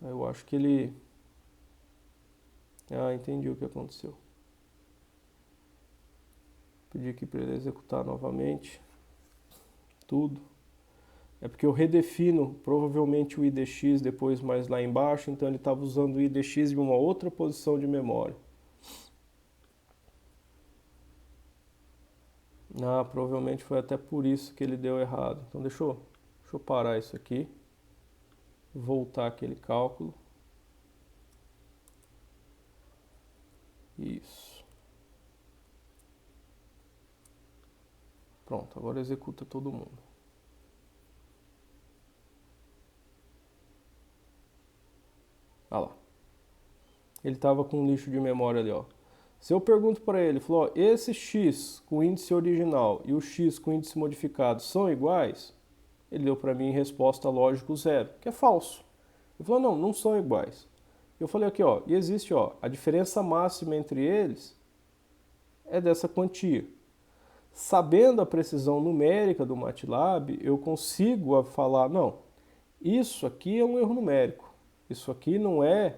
Eu acho que ele. Ah, entendi o que aconteceu. Pedi aqui para ele executar novamente tudo. É porque eu redefino provavelmente o IDX depois mais lá embaixo, então ele estava usando o IDX de uma outra posição de memória. Ah, provavelmente foi até por isso que ele deu errado. Então deixa eu parar isso aqui, voltar aquele cálculo. Isso. Pronto, agora executa todo mundo. ele estava com um lixo de memória ali, ó. Se eu pergunto para ele, falou, ó, esse x com índice original e o x com índice modificado são iguais? Ele deu para mim resposta lógico zero, que é falso. Ele falou, não, não são iguais. Eu falei aqui, ó, e existe, ó, a diferença máxima entre eles é dessa quantia. Sabendo a precisão numérica do MATLAB, eu consigo falar, não, isso aqui é um erro numérico. Isso aqui não é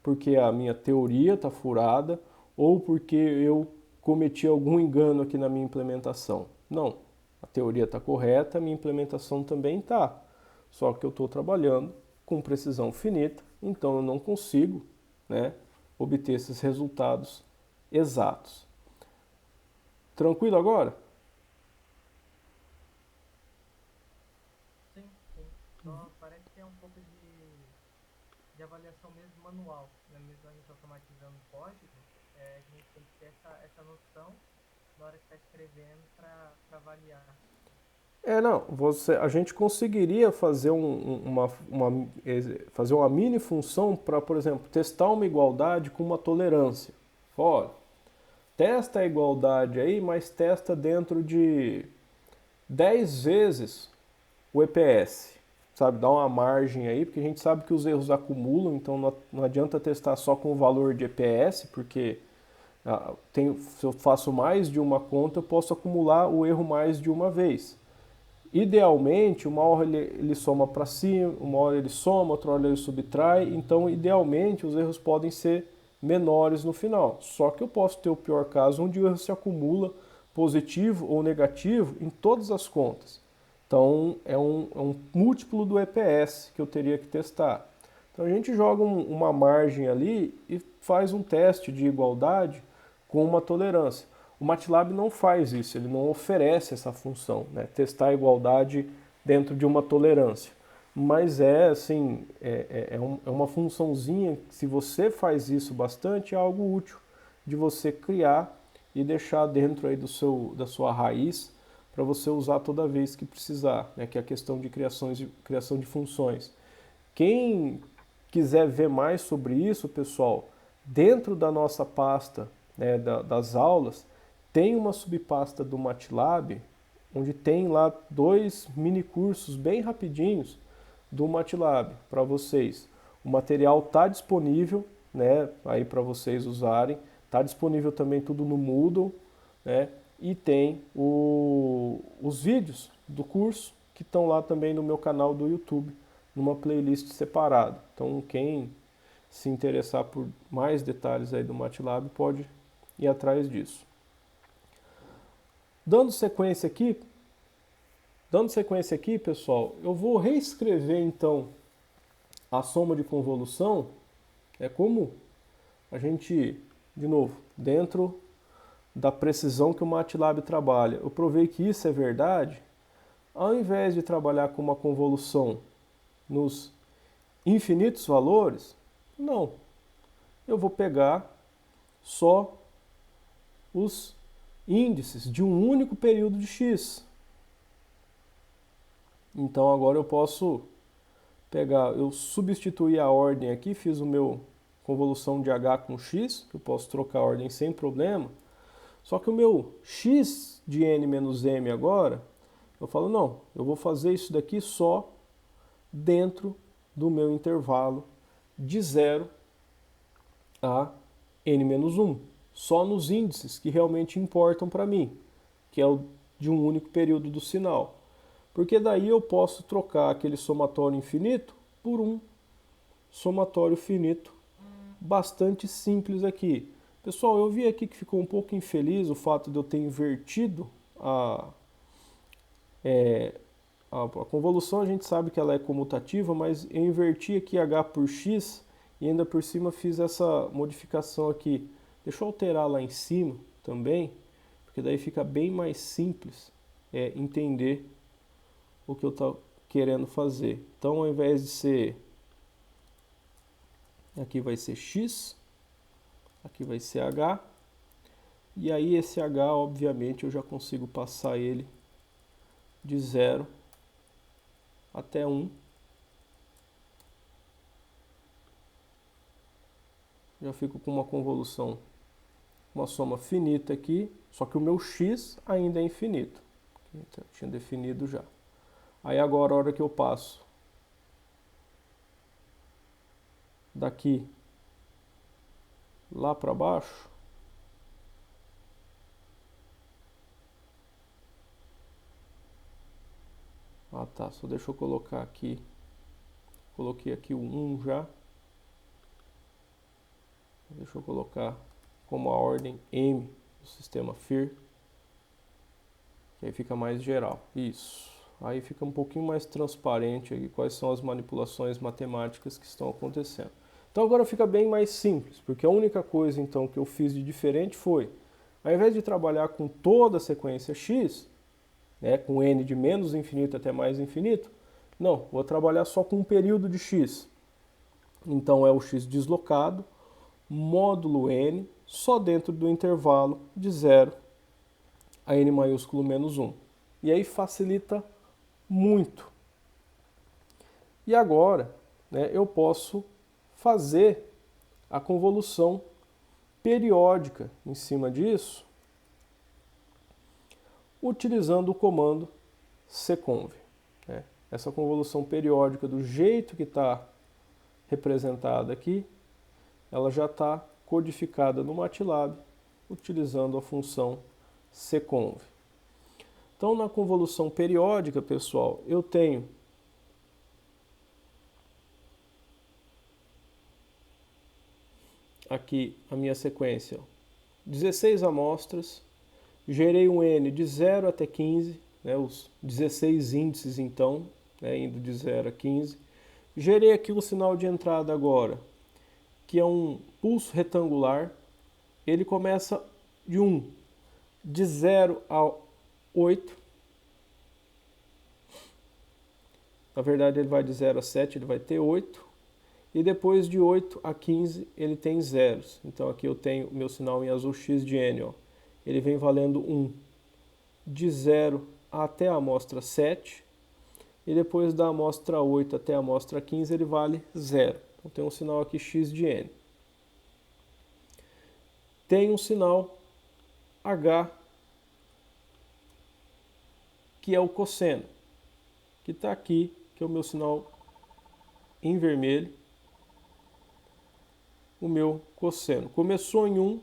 porque a minha teoria está furada ou porque eu cometi algum engano aqui na minha implementação. Não, a teoria está correta, a minha implementação também está. Só que eu estou trabalhando com precisão finita, então eu não consigo, né, obter esses resultados exatos. Tranquilo agora?
Sim, sim. Só parece que é um pouco de avaliação mesmo manual, né? Mesmo a gente automatizando o código, a gente tem que ter essa noção na hora que está escrevendo para avaliar.
Não, a gente conseguiria fazer fazer uma mini função para, por exemplo, testar uma igualdade com uma tolerância. Olha, testa a igualdade aí, mas testa dentro de 10 vezes o EPS, sabe? Dá uma margem aí, porque a gente sabe que os erros acumulam, então não adianta testar só com o valor de EPS, porque se eu faço mais de uma conta, eu posso acumular o erro mais de uma vez. Idealmente, uma hora ele soma para cima, uma hora ele soma, outra hora ele subtrai, então idealmente os erros podem ser menores no final. Só que eu posso ter o pior caso onde o erro se acumula positivo ou negativo em todas as contas. Então é um múltiplo do EPS que eu teria que testar. Então a gente joga uma margem ali e faz um teste de igualdade com uma tolerância. O MATLAB não faz isso, ele não oferece essa função, né? Testar a igualdade dentro de uma tolerância. Mas assim, é uma funçãozinha que, se você faz isso bastante, é algo útil de você criar e deixar dentro aí da sua raiz para você usar toda vez que precisar, né? Que é a questão de criação de funções. Quem quiser ver mais sobre isso, pessoal, dentro da nossa pasta, né, das aulas, tem uma subpasta do MATLAB, onde tem lá 2 mini cursos bem rapidinhos do MATLAB para vocês. O material está disponível, né, aí para vocês usarem. Está disponível também tudo no Moodle, né, e tem os vídeos do curso que estão lá também no meu canal do YouTube, numa playlist separada. Então, quem se interessar por mais detalhes aí do MATLAB pode ir atrás disso. Dando sequência aqui, pessoal, eu vou reescrever então a soma de convolução. É como a gente, de novo, dentro da precisão que o MATLAB trabalha. Eu provei que isso é verdade. Ao invés de trabalhar com uma convolução nos infinitos valores, não. Eu vou pegar só os índices de um único período de x. Então agora eu posso pegar, eu substituí a ordem aqui, fiz o meu convolução de h com x, que eu posso trocar a ordem sem problema. Só que o meu x de n menos m agora, eu falo, não, eu vou fazer isso daqui só dentro do meu intervalo de 0 a n menos 1. Só nos índices que realmente importam para mim, que é o de um único período do sinal. Porque daí eu posso trocar aquele somatório infinito por um somatório finito bastante simples aqui. Pessoal, eu vi aqui que ficou um pouco infeliz o fato de eu ter invertido a convolução. A gente sabe que ela é comutativa, mas eu inverti aqui h por x e ainda por cima fiz essa modificação aqui. Deixa eu alterar lá em cima também, porque daí fica bem mais simples entender o que eu estou querendo fazer. Então, ao invés de ser, aqui vai ser x, aqui vai ser h, e aí esse h, obviamente, eu já consigo passar ele de 0 até 1. já fico com uma convolução, uma soma finita aqui, só que o meu x ainda é infinito. Então, eu tinha definido já. Aí agora, a hora que eu passo daqui lá para baixo, ah tá, só deixa eu colocar aqui, coloquei aqui o 1 já, deixa eu colocar como a ordem M do sistema FIR, que aí fica mais geral, isso, aí fica um pouquinho mais transparente aqui quais são as manipulações matemáticas que estão acontecendo. Então agora fica bem mais simples, porque a única coisa então que eu fiz de diferente foi, ao invés de trabalhar com toda a sequência X, né, com n de menos infinito até mais infinito, não, vou trabalhar só com um período de x. Então é o x deslocado, módulo n, só dentro do intervalo de 0 a n maiúsculo menos 1. E aí facilita muito. E agora, né, eu posso fazer a convolução periódica em cima disso, utilizando o comando seconv. Né? Essa convolução periódica, do jeito que está representada aqui, ela já está codificada no MATLAB, utilizando a função seconv. Então, na convolução periódica, pessoal, eu tenho aqui a minha sequência, 16 amostras, gerei um n de 0 até 15, né, os 16 índices então, né, indo de 0 a 15. Gerei aqui o sinal de entrada agora, que é um pulso retangular. Ele começa de 1, de 0 a 8. Na verdade ele vai de 0 a 7, ele vai ter 8. E depois de 8 a 15 ele tem zeros. Então aqui eu tenho o meu sinal em azul x de n, ó. Ele vem valendo 1 de 0 até a amostra 7, e depois da amostra 8 até a amostra 15 ele vale 0. Então tem um sinal aqui x de n. Tem um sinal h, que é o cosseno, que está aqui, que é o meu sinal em vermelho, o meu cosseno. Começou em 1,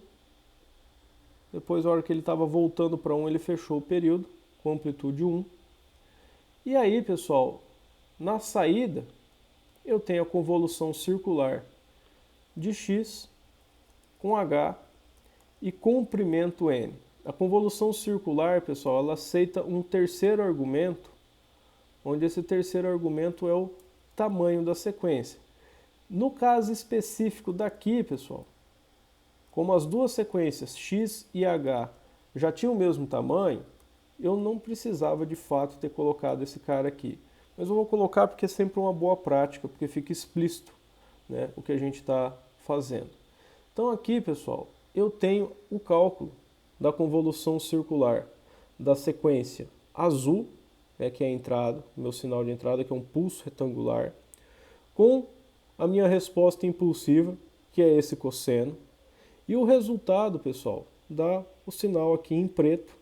depois, na hora que ele estava voltando para 1, ele fechou o período, com amplitude 1. E aí, pessoal, na saída, eu tenho a convolução circular de x com h e comprimento n. A convolução circular, pessoal, ela aceita um terceiro argumento, onde esse terceiro argumento é o tamanho da sequência. No caso específico daqui, pessoal, como as duas sequências x e h já tinham o mesmo tamanho, eu não precisava de fato ter colocado esse cara aqui. Mas eu vou colocar porque é sempre uma boa prática, porque fica explícito, né, o que a gente está fazendo. Então aqui, pessoal, eu tenho o cálculo da convolução circular da sequência azul, né, que é a entrada, o meu sinal de entrada, que é um pulso retangular, com a minha resposta impulsiva, que é esse cosseno. E o resultado, pessoal, dá o sinal aqui em preto,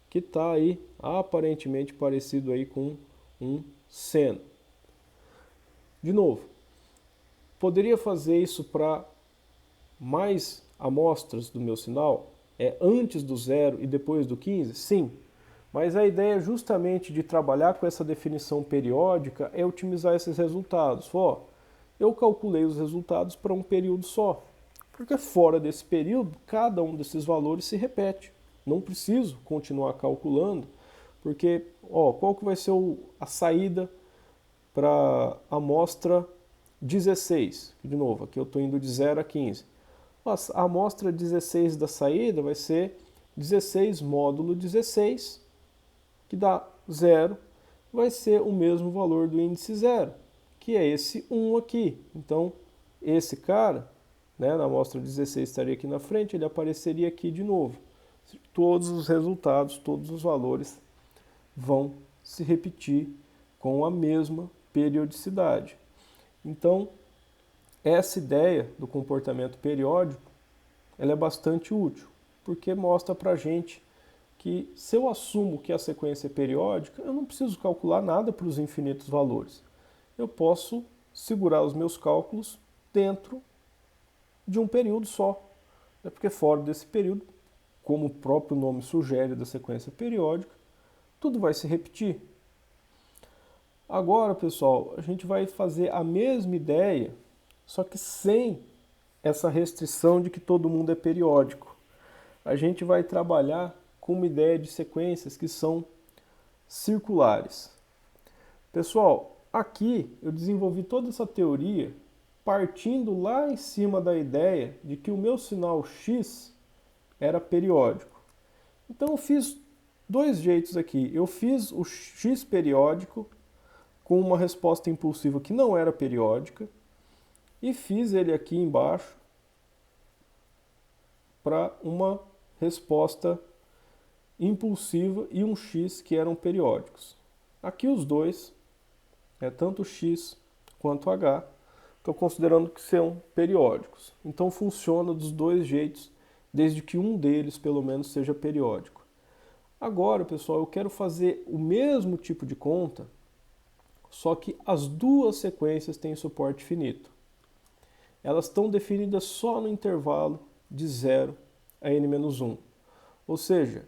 que está aí aparentemente parecido aí com um seno. De novo, poderia fazer isso para mais amostras do meu sinal? Antes do 0 e depois do 15? Sim. Mas a ideia justamente de trabalhar com essa definição periódica é otimizar esses resultados. Eu calculei os resultados para um período só. Porque fora desse período, cada um desses valores se repete. Não preciso continuar calculando, porque qual que vai ser a saída para a amostra 16? De novo, aqui eu estou indo de 0 a 15. A amostra 16 da saída vai ser 16 módulo 16, que dá 0, vai ser o mesmo valor do índice 0, que é esse 1 aqui. Então, esse cara, né, na amostra 16 estaria aqui na frente, ele apareceria aqui de novo. Todos os resultados, todos os valores vão se repetir com a mesma periodicidade. Então, essa ideia do comportamento periódico, ela é bastante útil, porque mostra para a gente que se eu assumo que a sequência é periódica, eu não preciso calcular nada para os infinitos valores. Eu posso segurar os meus cálculos dentro de um período só. Porque fora desse período, como o próprio nome sugere da sequência periódica, tudo vai se repetir. Agora, pessoal, a gente vai fazer a mesma ideia, só que sem essa restrição de que todo mundo é periódico. A gente vai trabalhar com uma ideia de sequências que são circulares. Pessoal, aqui eu desenvolvi toda essa teoria partindo lá em cima da ideia de que o meu sinal x era periódico. Então eu fiz dois jeitos aqui. Eu fiz o x periódico com uma resposta impulsiva que não era periódica e fiz ele aqui embaixo para uma resposta impulsiva e um x que eram periódicos. Aqui os dois, tanto x quanto h, estou considerando que são periódicos. Então funciona dos dois jeitos, desde que um deles pelo menos seja periódico. Agora, pessoal, eu quero fazer o mesmo tipo de conta, só que as duas sequências têm suporte finito. Elas estão definidas só no intervalo de 0 a n-1. Ou seja,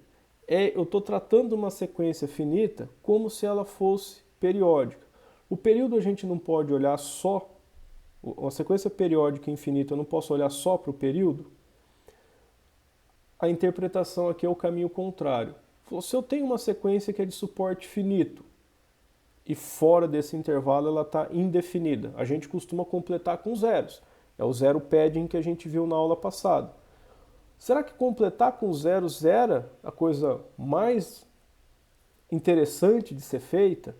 eu estou tratando uma sequência finita como se ela fosse periódica. O período a gente não pode olhar só, uma sequência periódica infinita eu não posso olhar só para o período. A interpretação aqui é o caminho contrário. Se eu tenho uma sequência que é de suporte finito e fora desse intervalo ela está indefinida, a gente costuma completar com zeros. É o zero padding que a gente viu na aula passada. Será que completar com zeros era a coisa mais interessante de ser feita?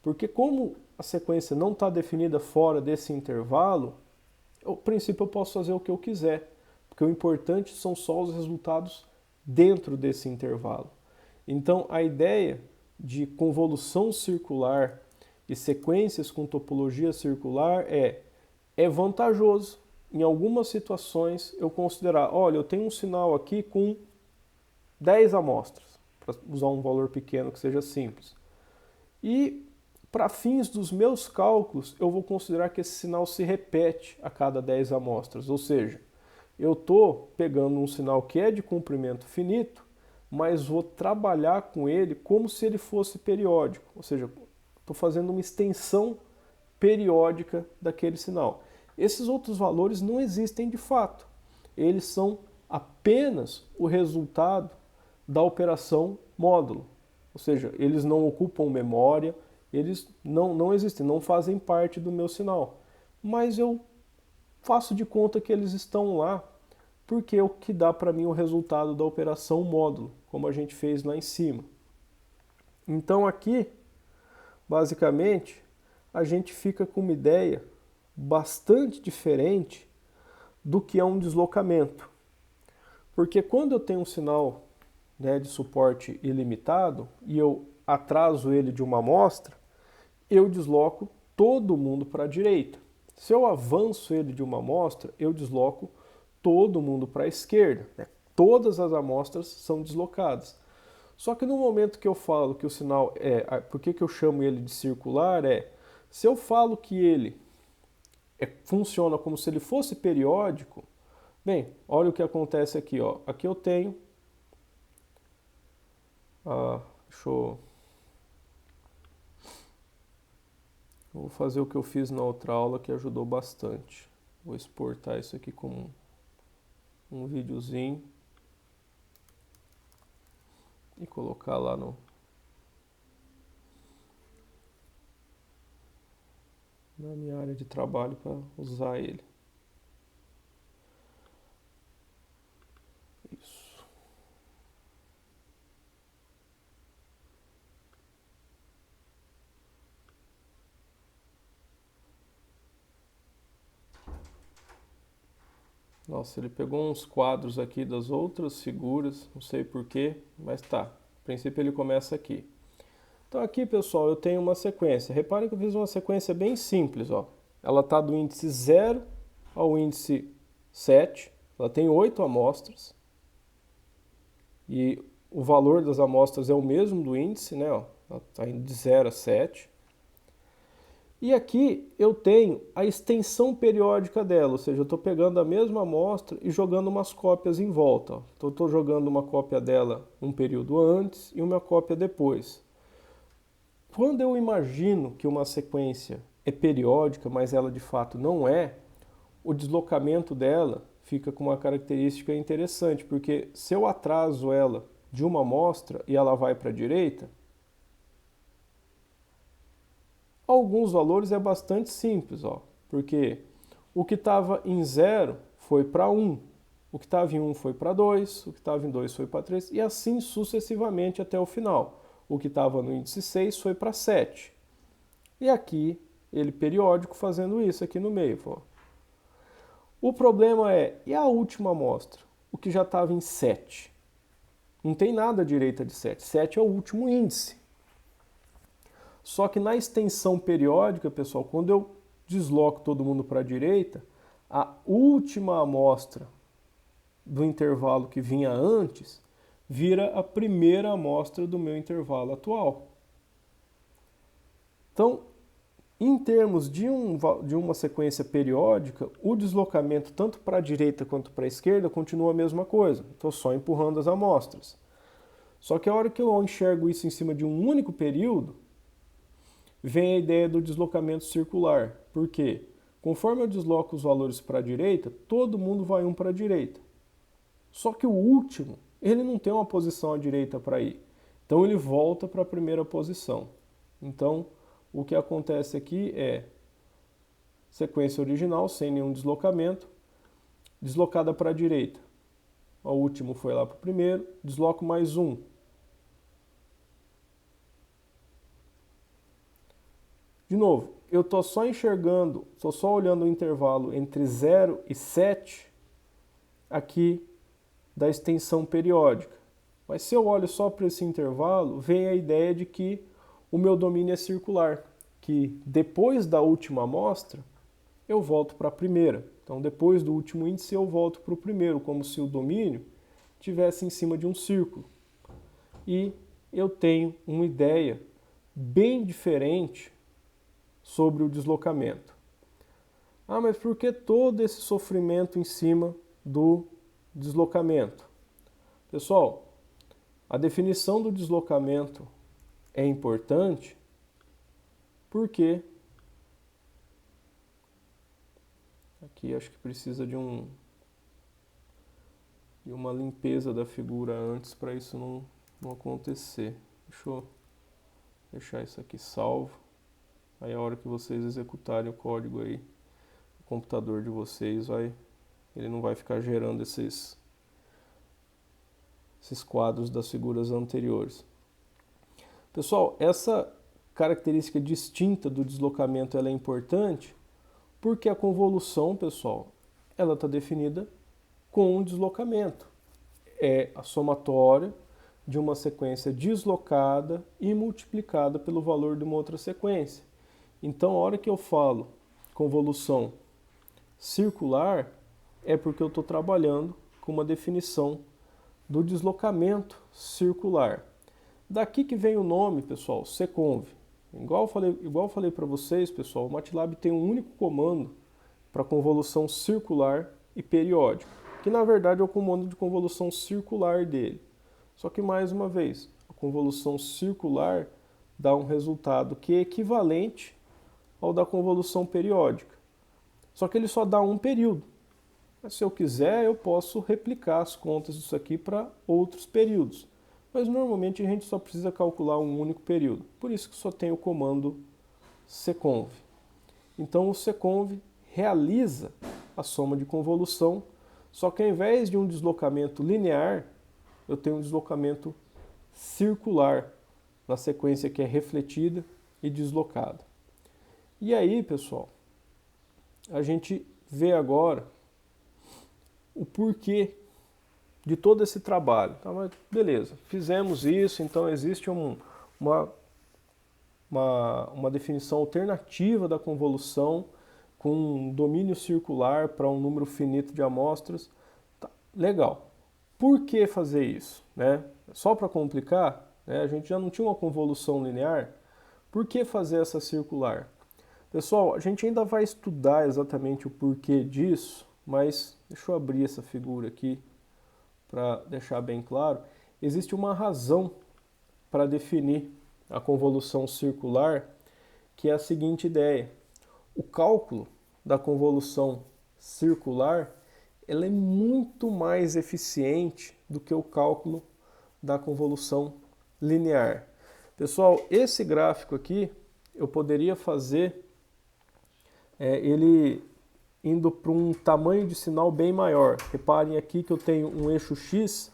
Porque como a sequência não está definida fora desse intervalo, a princípio eu posso fazer o que eu quiser, porque o importante são só os resultados dentro desse intervalo. Então a ideia de convolução circular e sequências com topologia circular é vantajoso em algumas situações eu considerar, olha, eu tenho um sinal aqui com 10 amostras, para usar um valor pequeno que seja simples. E para fins dos meus cálculos, eu vou considerar que esse sinal se repete a cada 10 amostras, ou seja, eu estou pegando um sinal que é de comprimento finito, mas vou trabalhar com ele como se ele fosse periódico, ou seja, estou fazendo uma extensão periódica daquele sinal. Esses outros valores não existem de fato, eles são apenas o resultado da operação módulo, ou seja, eles não ocupam memória, eles não existem, não fazem parte do meu sinal, mas eu faço de conta que eles estão lá, porque é o que dá para mim o resultado da operação módulo, como a gente fez lá em cima. Então aqui, basicamente, a gente fica com uma ideia bastante diferente do que é um deslocamento. Porque quando eu tenho um sinal, de suporte ilimitado e eu atraso ele de uma amostra, eu desloco todo mundo para a direita. Se eu avanço ele de uma amostra, eu desloco todo mundo para a esquerda. Todas as amostras são deslocadas. Só que no momento que eu falo que o sinal por que eu chamo ele de circular se eu falo que ele funciona como se ele fosse periódico, bem, olha o que acontece aqui, ó. Aqui eu tenho, vou fazer o que eu fiz na outra aula que ajudou bastante. Vou exportar isso aqui como um videozinho e colocar lá na minha área de trabalho para usar ele. Isso. Nossa, ele pegou uns quadros aqui das outras figuras, não sei porquê, mas tá. A princípio ele começa aqui. Então aqui, pessoal, eu tenho uma sequência. Reparem que eu fiz uma sequência bem simples, ó. Ela está do índice 0 ao índice 7, ela tem 8 amostras, e o valor das amostras é o mesmo do índice, né? Ó, ela está indo de 0 a 7. E aqui eu tenho a extensão periódica dela, ou seja, eu estou pegando a mesma amostra e jogando umas cópias em volta. Ó. Então eu estou jogando uma cópia dela um período antes e uma cópia depois. Quando eu imagino que uma sequência é periódica, mas ela de fato não é, o deslocamento dela fica com uma característica interessante, porque se eu atraso ela de uma amostra e ela vai para a direita, alguns valores é bastante simples, ó, porque o que estava em 0 foi para 1, o que estava em 1 foi para 2, o que estava em 2 foi para 3, e assim sucessivamente até o final. O que estava no índice 6 foi para 7. E aqui, ele periódico fazendo isso aqui no meio. Ó. O problema é, e a última amostra? O que já estava em 7. Não tem nada à direita de 7. 7 é o último índice. Só que na extensão periódica, pessoal, quando eu desloco todo mundo para a direita, a última amostra do intervalo que vinha antes vira a primeira amostra do meu intervalo atual. Então, em termos de uma sequência periódica, o deslocamento tanto para a direita quanto para a esquerda continua a mesma coisa. Estou só empurrando as amostras. Só que a hora que eu enxergo isso em cima de um único período, vem a ideia do deslocamento circular. Por quê? Conforme eu desloco os valores para a direita, todo mundo vai um para a direita. Só que o último, ele não tem uma posição à direita para ir. Então ele volta para a primeira posição. Então, o que acontece aqui é sequência original, sem nenhum deslocamento, deslocada para a direita. O último foi lá para o primeiro, desloco mais um. De novo, eu estou só enxergando, estou só olhando o intervalo entre 0 e 7 aqui da extensão periódica. Mas se eu olho só para esse intervalo, vem a ideia de que o meu domínio é circular, que depois da última amostra, eu volto para a primeira. Então, depois do último índice, eu volto para o primeiro, como se o domínio estivesse em cima de um círculo. E eu tenho uma ideia bem diferente sobre o deslocamento. Ah, mas por que todo esse sofrimento em cima do deslocamento? Pessoal, a definição do deslocamento é importante porque aqui acho que precisa de uma limpeza da figura antes para isso não acontecer. Deixa eu deixar isso aqui salvo. Aí a hora que vocês executarem o código aí, o computador de vocês ele não vai ficar gerando esses quadros das figuras anteriores. Pessoal, essa característica distinta do deslocamento ela é importante porque a convolução, pessoal, ela está definida com um deslocamento. É a somatória de uma sequência deslocada e multiplicada pelo valor de uma outra sequência. Então, a hora que eu falo convolução circular, é porque eu estou trabalhando com uma definição do deslocamento circular. Daqui que vem o nome, pessoal, seconv. Igual eu falei para vocês, pessoal, o MATLAB tem um único comando para convolução circular e periódica, que na verdade é o comando de convolução circular dele. Só que, mais uma vez, a convolução circular dá um resultado que é equivalente ao da convolução periódica. Só que ele só dá um período. Mas se eu quiser, eu posso replicar as contas disso aqui para outros períodos. Mas normalmente a gente só precisa calcular um único período. Por isso que só tem o comando seconv. Então o seconv realiza a soma de convolução, só que ao invés de um deslocamento linear, eu tenho um deslocamento circular na sequência que é refletida e deslocada. E aí, pessoal, a gente vê agora o porquê de todo esse trabalho. Tá, mas beleza, fizemos isso, então existe uma definição alternativa da convolução, com domínio circular para um número finito de amostras. Tá, legal. Por que fazer isso? Né? Só para complicar, né? A gente já não tinha uma convolução linear. Por que fazer essa circular? Pessoal, a gente ainda vai estudar exatamente o porquê disso, mas deixa eu abrir essa figura aqui para deixar bem claro. Existe uma razão para definir a convolução circular, que é a seguinte ideia. O cálculo da convolução circular ela é muito mais eficiente do que o cálculo da convolução linear. Pessoal, esse gráfico aqui eu poderia fazer ele indo para um tamanho de sinal bem maior. Reparem aqui que eu tenho um eixo x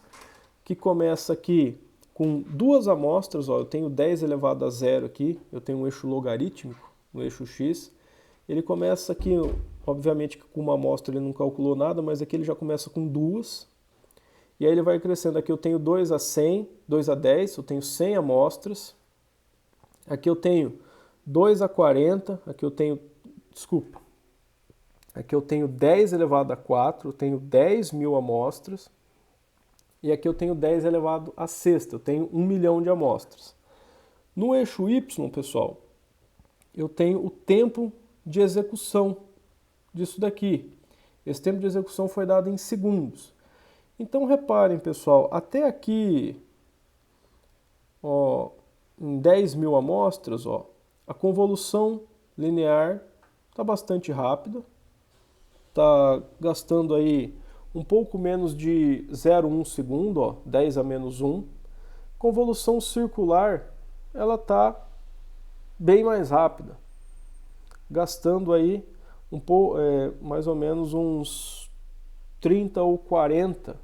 que começa aqui com duas amostras, ó, eu tenho 10 elevado a zero aqui, eu tenho um eixo logarítmico no eixo x. Ele começa aqui, obviamente com uma amostra ele não calculou nada, mas aqui ele já começa com duas. E aí ele vai crescendo, aqui eu tenho 2 a 100, 2 a 10, eu tenho 100 amostras. Aqui eu tenho 2 a 40, aqui eu tenho, desculpa, aqui eu tenho 10 elevado a 4, eu tenho 10 mil amostras. E aqui eu tenho 10 elevado a sexta, eu tenho 1 milhão de amostras. No eixo y, pessoal, eu tenho o tempo de execução disso daqui. Esse tempo de execução foi dado em segundos. Então reparem, pessoal, até aqui, ó, em 10 mil amostras, ó, a convolução linear está bastante rápida, está gastando aí um pouco menos de 0,1 segundo, ó, 10 a menos 1. Convolução circular, ela está bem mais rápida, gastando aí mais ou menos uns 30 ou 40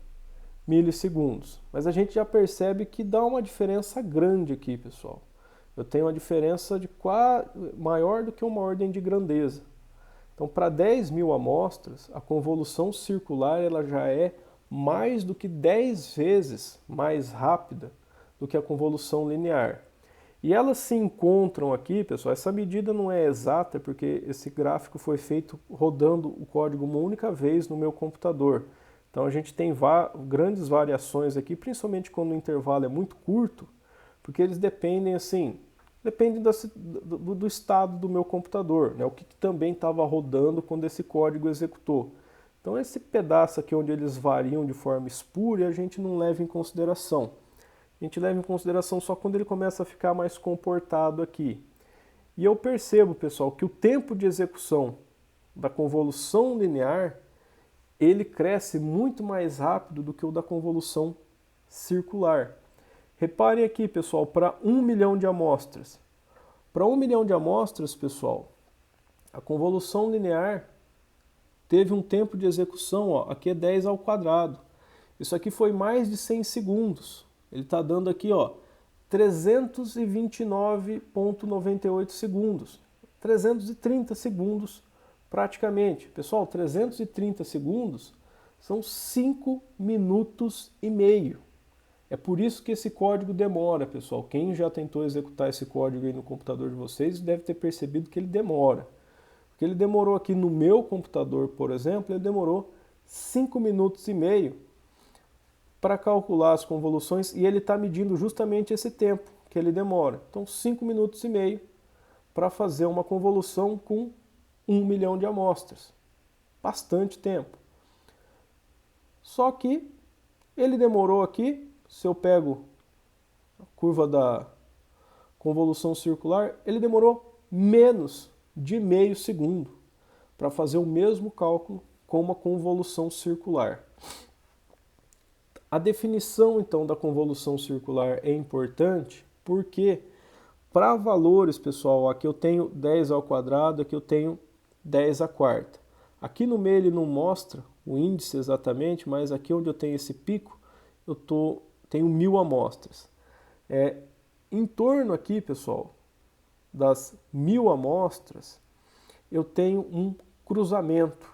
milissegundos. Mas a gente já percebe que dá uma diferença grande aqui, pessoal. Eu tenho uma diferença de maior do que uma ordem de grandeza. Então, para 10 mil amostras, a convolução circular ela já é mais do que 10 vezes mais rápida do que a convolução linear. E elas se encontram aqui, pessoal, essa medida não é exata porque esse gráfico foi feito rodando o código uma única vez no meu computador. Então a gente tem grandes variações aqui, principalmente quando o intervalo é muito curto, porque eles dependem do estado do meu computador, né? O que também estava rodando quando esse código executou. Então esse pedaço aqui onde eles variam de forma espúria, a gente não leva em consideração. A gente leva em consideração só quando ele começa a ficar mais comportado aqui. E eu percebo, pessoal, que o tempo de execução da convolução linear, ele cresce muito mais rápido do que o da convolução circular. Reparem aqui, pessoal, para 1 milhão de amostras. Para 1 milhão de amostras, pessoal, a convolução linear teve um tempo de execução, ó, aqui é 10 ao quadrado. Isso aqui foi mais de 100 segundos. Ele está dando aqui, ó, 329,98 segundos. 330 segundos praticamente. Pessoal, 330 segundos são 5 minutos e meio. É por isso que esse código demora, pessoal. Quem já tentou executar esse código aí no computador de vocês deve ter percebido que ele demora. Porque ele demorou aqui no meu computador, por exemplo, ele demorou 5 minutos e meio para calcular as convoluções e ele está medindo justamente esse tempo que ele demora. Então, 5 minutos e meio para fazer uma convolução com 1 milhão de amostras. Bastante tempo. Só que ele demorou aqui, se eu pego a curva da convolução circular, ele demorou menos de meio segundo para fazer o mesmo cálculo com uma convolução circular. A definição, então, da convolução circular é importante porque para valores, pessoal, aqui eu tenho 10 ao quadrado, aqui eu tenho 10 à quarta. Aqui no meio ele não mostra o índice exatamente, mas aqui onde eu tenho esse pico, tenho 1000 amostras. Em torno aqui, pessoal, das 1000 amostras, eu tenho um cruzamento.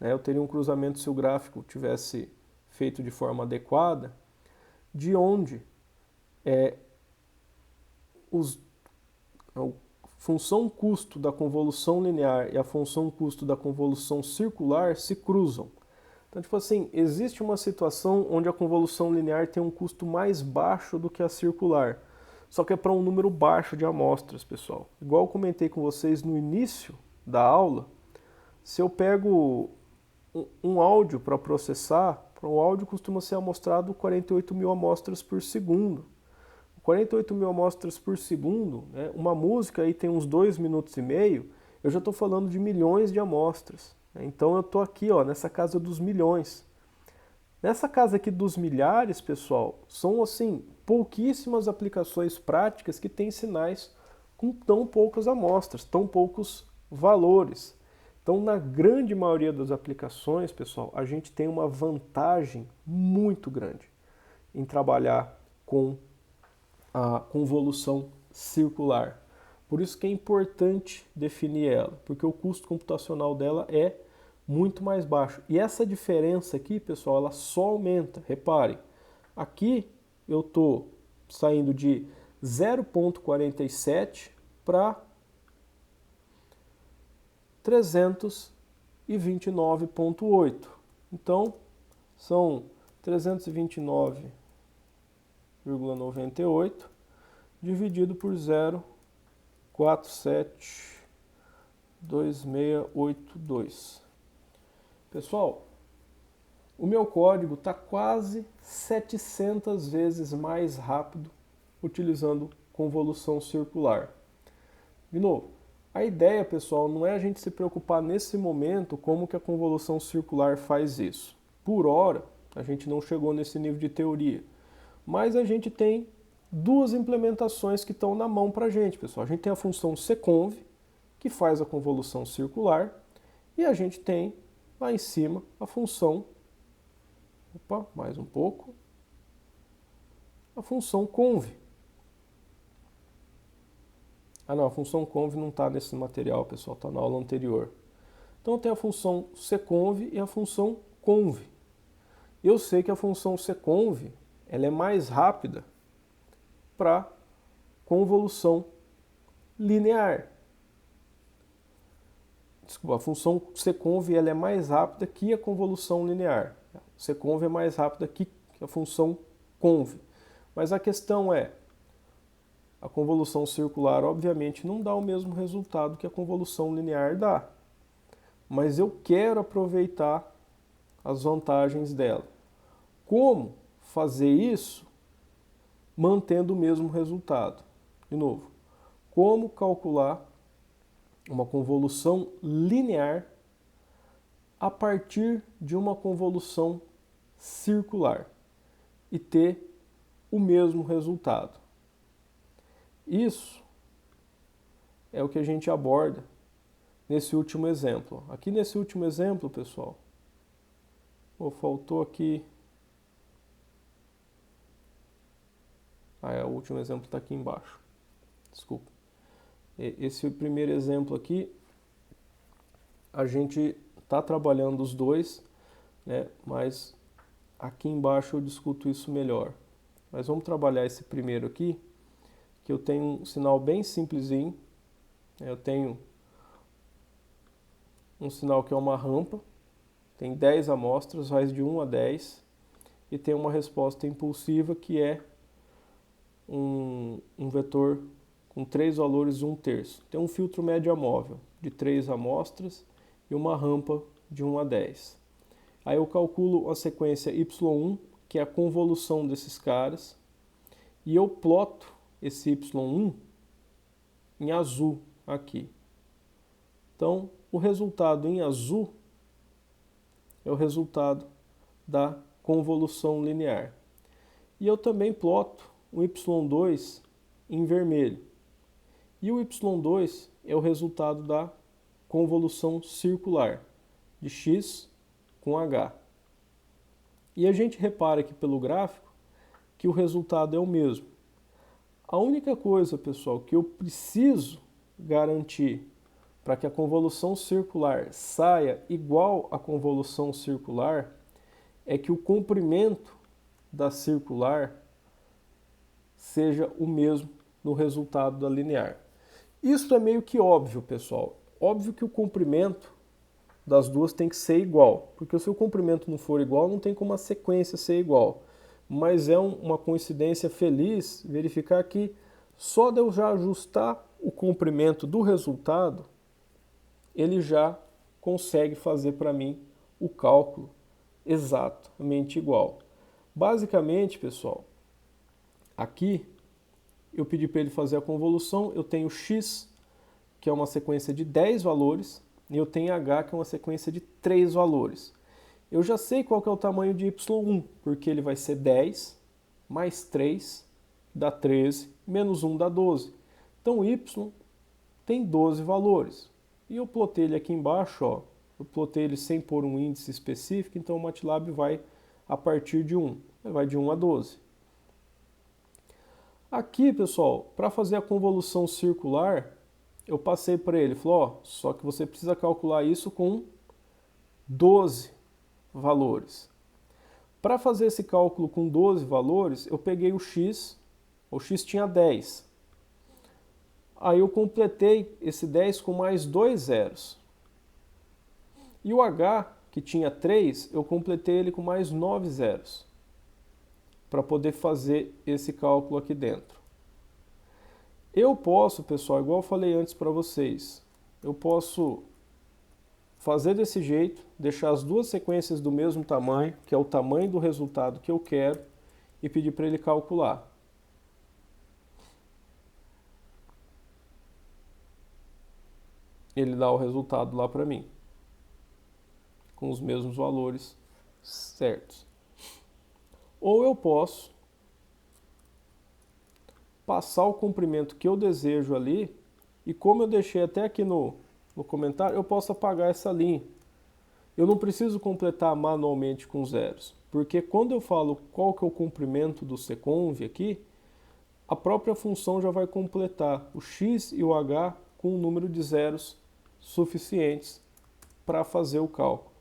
Eu teria um cruzamento se o gráfico tivesse feito de forma adequada, de onde função custo da convolução linear e a função custo da convolução circular se cruzam. Então, tipo assim, existe uma situação onde a convolução linear tem um custo mais baixo do que a circular, só que é para um número baixo de amostras, pessoal. Igual eu comentei com vocês no início da aula, se eu pego um áudio para processar, o áudio costuma ser amostrado 48 mil amostras por segundo. 48 mil amostras por segundo, né? Uma música aí tem uns 2 minutos e meio, eu já estou falando de milhões de amostras. Né? Então eu estou aqui, ó, nessa casa dos milhões. Nessa casa aqui dos milhares, pessoal, são assim pouquíssimas aplicações práticas que têm sinais com tão poucas amostras, tão poucos valores. Então, na grande maioria das aplicações, pessoal, a gente tem uma vantagem muito grande em trabalhar com a convolução circular. Por isso que é importante definir ela, porque o custo computacional dela é muito mais baixo. E essa diferença aqui, pessoal, ela só aumenta. Reparem, aqui eu estou saindo de 0,47 para 329,8. Então, são 329,98 dividido por 0,472682. Pessoal, o meu código está quase 700 vezes mais rápido utilizando convolução circular. De novo, a ideia, pessoal, não é a gente se preocupar nesse momento como que a convolução circular faz isso. Por hora, a gente não chegou nesse nível de teoria. Mas a gente tem duas implementações que estão na mão para a gente, pessoal. A gente tem a função seconv, que faz a convolução circular, e a gente tem lá em cima a função, mais um pouco, a função conv. Ah não, a função conv não está nesse material, pessoal, está na aula anterior. Então tem a função seconv e a função conv. Eu sei que a função seconv ela é mais rápida para convolução linear. Desculpa, a função seconv ela é mais rápida que a convolução linear. A seconv é mais rápida que a função conv. Mas a questão é, a convolução circular, obviamente, não dá o mesmo resultado que a convolução linear dá. Mas eu quero aproveitar as vantagens dela. Como fazer isso mantendo o mesmo resultado? De novo, como calcular uma convolução linear a partir de uma convolução circular e ter o mesmo resultado? Isso é o que a gente aborda nesse último exemplo. Aqui nesse último exemplo, pessoal, faltou aqui. O último exemplo está aqui embaixo. Desculpa. Esse primeiro exemplo aqui, a gente está trabalhando os dois, né? Mas aqui embaixo eu discuto isso melhor. Mas vamos trabalhar esse primeiro aqui, que eu tenho um sinal bem simplesinho. Eu tenho um sinal que é uma rampa, tem 10 amostras, vai de 1 a 10, e tem uma resposta impulsiva que é um vetor com 3 valores e 1/3. Tem um filtro média móvel de 3 amostras e uma rampa de 1 a 10. Aí eu calculo a sequência y1, que é a convolução desses caras, e eu ploto esse y1 em azul aqui. Então, o resultado em azul é o resultado da convolução linear. E eu também ploto o y2 em vermelho. E o y2 é o resultado da convolução circular, de x com h. E a gente repara aqui pelo gráfico que o resultado é o mesmo. A única coisa, pessoal, que eu preciso garantir para que a convolução circular saia igual à convolução circular é que o comprimento da circular seja o mesmo no resultado da linear. Isso é meio que óbvio, pessoal. Óbvio que o comprimento das duas tem que ser igual, porque se o comprimento não for igual, não tem como a sequência ser igual. Mas é uma coincidência feliz verificar que só de eu já ajustar o comprimento do resultado, ele já consegue fazer para mim o cálculo exatamente igual. Basicamente, pessoal, aqui eu pedi para ele fazer a convolução, eu tenho x, que é uma sequência de 10 valores, e eu tenho h, que é uma sequência de 3 valores. Eu já sei qual que é o tamanho de y1, porque ele vai ser 10 mais 3 dá 13, menos 1 dá 12. Então y tem 12 valores. E eu plotei ele aqui embaixo, ó. Eu plotei ele sem pôr um índice específico, então o MATLAB vai a partir de 1. Ele vai de 1 a 12. Aqui, pessoal, para fazer a convolução circular, eu passei para ele, falou, ó, só que você precisa calcular isso com 12 valores. Para fazer esse cálculo com 12 valores, eu peguei o x tinha 10. Aí eu completei esse 10 com mais 2 zeros. E o h, que tinha 3, eu completei ele com mais 9 zeros, para poder fazer esse cálculo aqui dentro. Eu posso, pessoal, igual eu falei antes para vocês, eu posso fazer desse jeito, deixar as duas sequências do mesmo tamanho, que é o tamanho do resultado que eu quero, e pedir para ele calcular. Ele dá o resultado lá para mim, com os mesmos valores certos. Ou eu posso passar o comprimento que eu desejo ali, e como eu deixei até aqui no comentário, eu posso apagar essa linha. Eu não preciso completar manualmente com zeros, porque quando eu falo qual que é o comprimento do seconv aqui, a própria função já vai completar o x e o h com um número de zeros suficientes para fazer o cálculo.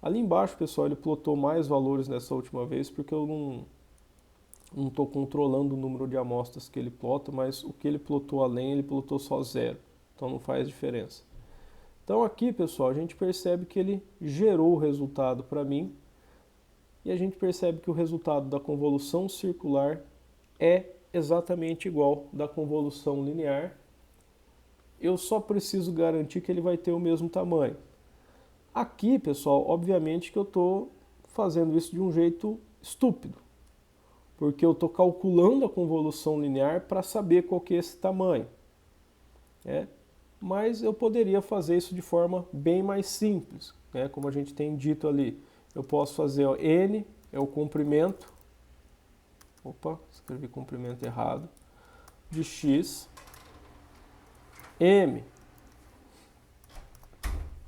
Ali embaixo, pessoal, ele plotou mais valores nessa última vez, porque eu não estou controlando o número de amostras que ele plota, mas o que ele plotou além, ele plotou só zero, então não faz diferença. Então aqui, pessoal, a gente percebe que ele gerou o resultado para mim, e a gente percebe que o resultado da convolução circular é exatamente igual da convolução linear. Eu só preciso garantir que ele vai ter o mesmo tamanho. Aqui, pessoal, obviamente que eu estou fazendo isso de um jeito estúpido, porque eu estou calculando a convolução linear para saber qual que é esse tamanho. Mas eu poderia fazer isso de forma bem mais simples, como a gente tem dito ali. Eu posso fazer, ó, n é o comprimento, escrevi comprimento errado, de x, m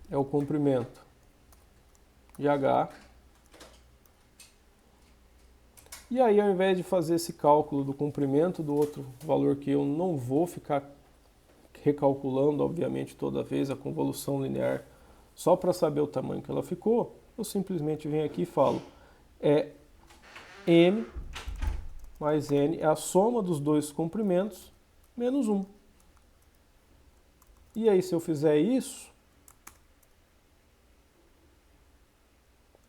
é o comprimento de h, e aí ao invés de fazer esse cálculo do comprimento do outro valor que eu não vou ficar recalculando, obviamente, toda vez a convolução linear só para saber o tamanho que ela ficou, eu simplesmente venho aqui e falo, m mais n é a soma dos dois comprimentos menos 1. E aí, se eu fizer isso,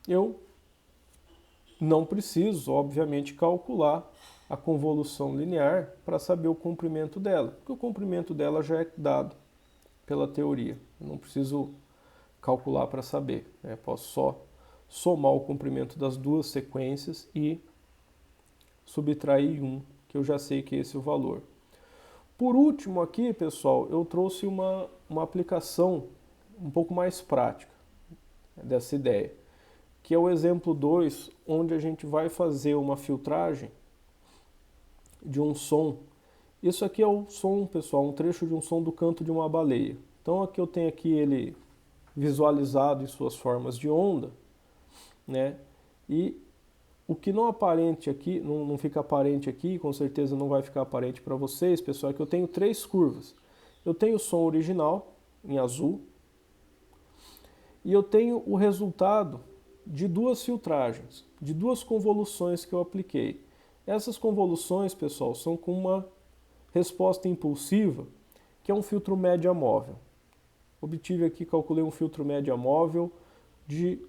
eu não preciso, obviamente, calcular a convolução linear para saber o comprimento dela, porque o comprimento dela já é dado pela teoria. Eu não preciso calcular para saber. Posso só somar o comprimento das duas sequências e subtrair 1, que eu já sei que esse é o valor. Por último aqui, pessoal, eu trouxe uma aplicação um pouco mais prática dessa ideia, que é o exemplo 2, onde a gente vai fazer uma filtragem de um som. Isso aqui é o som, pessoal, um trecho de um som do canto de uma baleia. Então aqui eu tenho aqui ele visualizado em suas formas de onda, e o que não aparente aqui, não fica aparente aqui, com certeza não vai ficar aparente para vocês, pessoal, é que eu tenho 3 curvas. Eu tenho o som original, em azul, e eu tenho o resultado de 2 filtragens, de 2 convoluções que eu apliquei. Essas convoluções, pessoal, são com uma resposta impulsiva que é um filtro média móvel. Obtive aqui, calculei um filtro média móvel de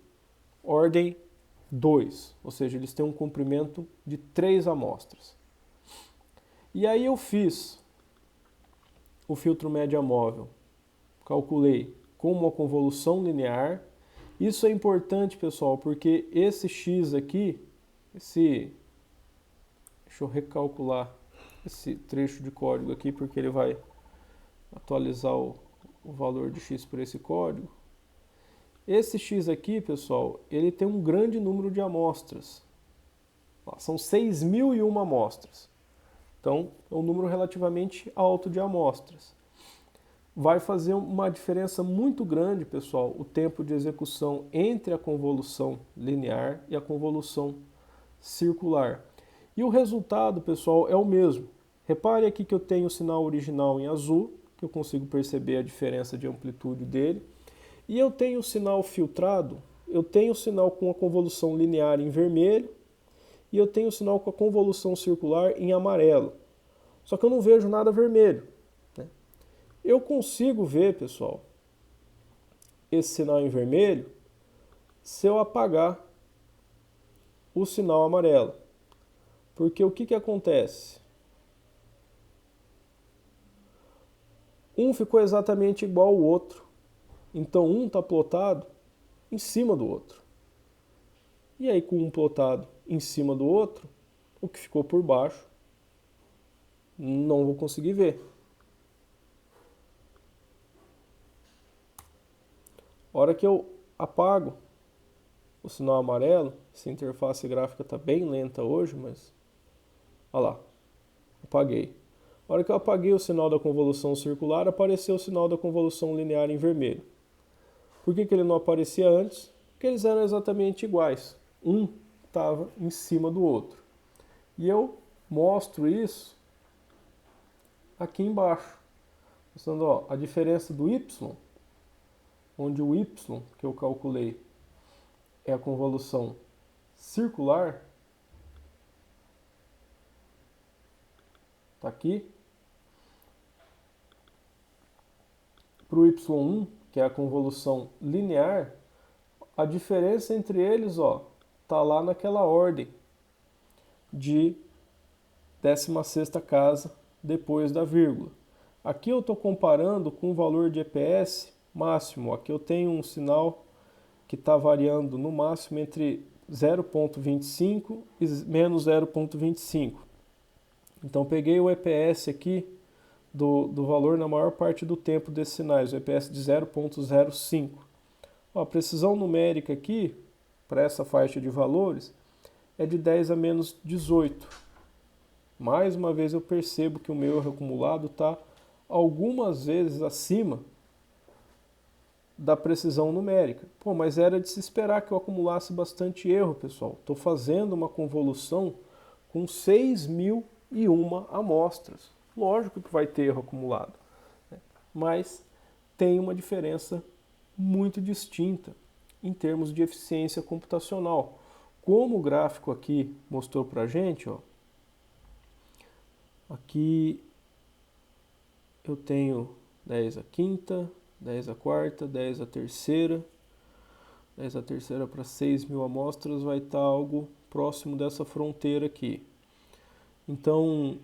ordem 2, ou seja, eles têm um comprimento de 3 amostras. E aí eu fiz o filtro média móvel, calculei com uma convolução linear. Isso é importante, pessoal, porque esse x aqui, deixa eu recalcular esse trecho de código aqui, porque ele vai atualizar o valor de x por esse código. Esse x aqui, pessoal, ele tem um grande número de amostras. São 6.001 amostras. Então, é um número relativamente alto de amostras. Vai fazer uma diferença muito grande, pessoal, o tempo de execução entre a convolução linear e a convolução circular. E o resultado, pessoal, é o mesmo. Repare aqui que eu tenho o sinal original em azul, que eu consigo perceber a diferença de amplitude dele. E eu tenho o sinal filtrado, eu tenho o sinal com a convolução linear em vermelho e eu tenho o sinal com a convolução circular em amarelo. Só que eu não vejo nada vermelho, né? Eu consigo ver, pessoal, esse sinal em vermelho se eu apagar o sinal amarelo. Porque o que acontece? Um ficou exatamente igual ao outro. Então um está plotado em cima do outro. E aí com um plotado em cima do outro, o que ficou por baixo não vou conseguir ver. A hora que eu apago o sinal amarelo, essa interface gráfica está bem lenta hoje, mas olha lá, apaguei. A hora que eu apaguei o sinal da convolução circular, apareceu o sinal da convolução linear em vermelho. Por que ele não aparecia antes? Porque eles eram exatamente iguais. Um estava em cima do outro. E eu mostro isso aqui embaixo. Mostrando, ó, a diferença do y, onde o y que eu calculei é a convolução circular, está aqui. Para o y1, que é a convolução linear, a diferença entre eles, ó, tá lá naquela ordem de 16ª casa depois da vírgula. Aqui eu estou comparando com o valor de EPS máximo. Aqui eu tenho um sinal que está variando no máximo entre 0,25 e menos 0,25. Então peguei o EPS aqui do valor na maior parte do tempo desses sinais, o EPS de 0,05. A precisão numérica aqui, para essa faixa de valores, é de 10 a menos 18. Mais uma vez eu percebo que o meu erro acumulado está algumas vezes acima da precisão numérica. Pô, mas era de se esperar que eu acumulasse bastante erro, pessoal. Estou fazendo uma convolução com 6.001 amostras. Lógico que vai ter erro acumulado, né? Mas tem uma diferença muito distinta em termos de eficiência computacional. Como o gráfico aqui mostrou para a gente, ó, aqui eu tenho 10 a quinta, 10 a quarta, 10 a terceira. 10 a terceira para 6.000 amostras vai estar algo próximo dessa fronteira aqui. Então,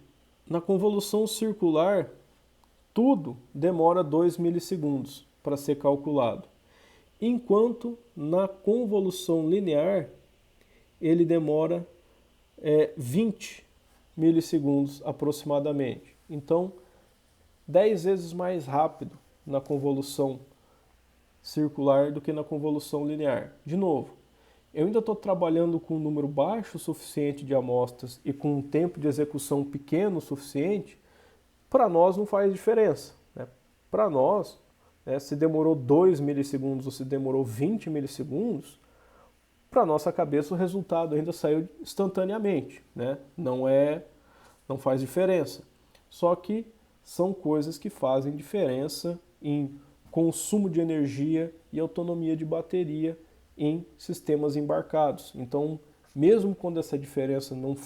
na convolução circular, tudo demora 2 milissegundos para ser calculado. Enquanto na convolução linear, ele demora 20 milissegundos aproximadamente. Então, 10 vezes mais rápido na convolução circular do que na convolução linear. De novo, eu ainda estou trabalhando com um número baixo o suficiente de amostras e com um tempo de execução pequeno o suficiente, para nós não faz diferença, né? Para nós, né, se demorou 2 milissegundos ou se demorou 20 milissegundos, para nossa cabeça o resultado ainda saiu instantaneamente, né? Não faz diferença. Só que são coisas que fazem diferença em consumo de energia e autonomia de bateria em sistemas embarcados. Então, mesmo quando essa diferença não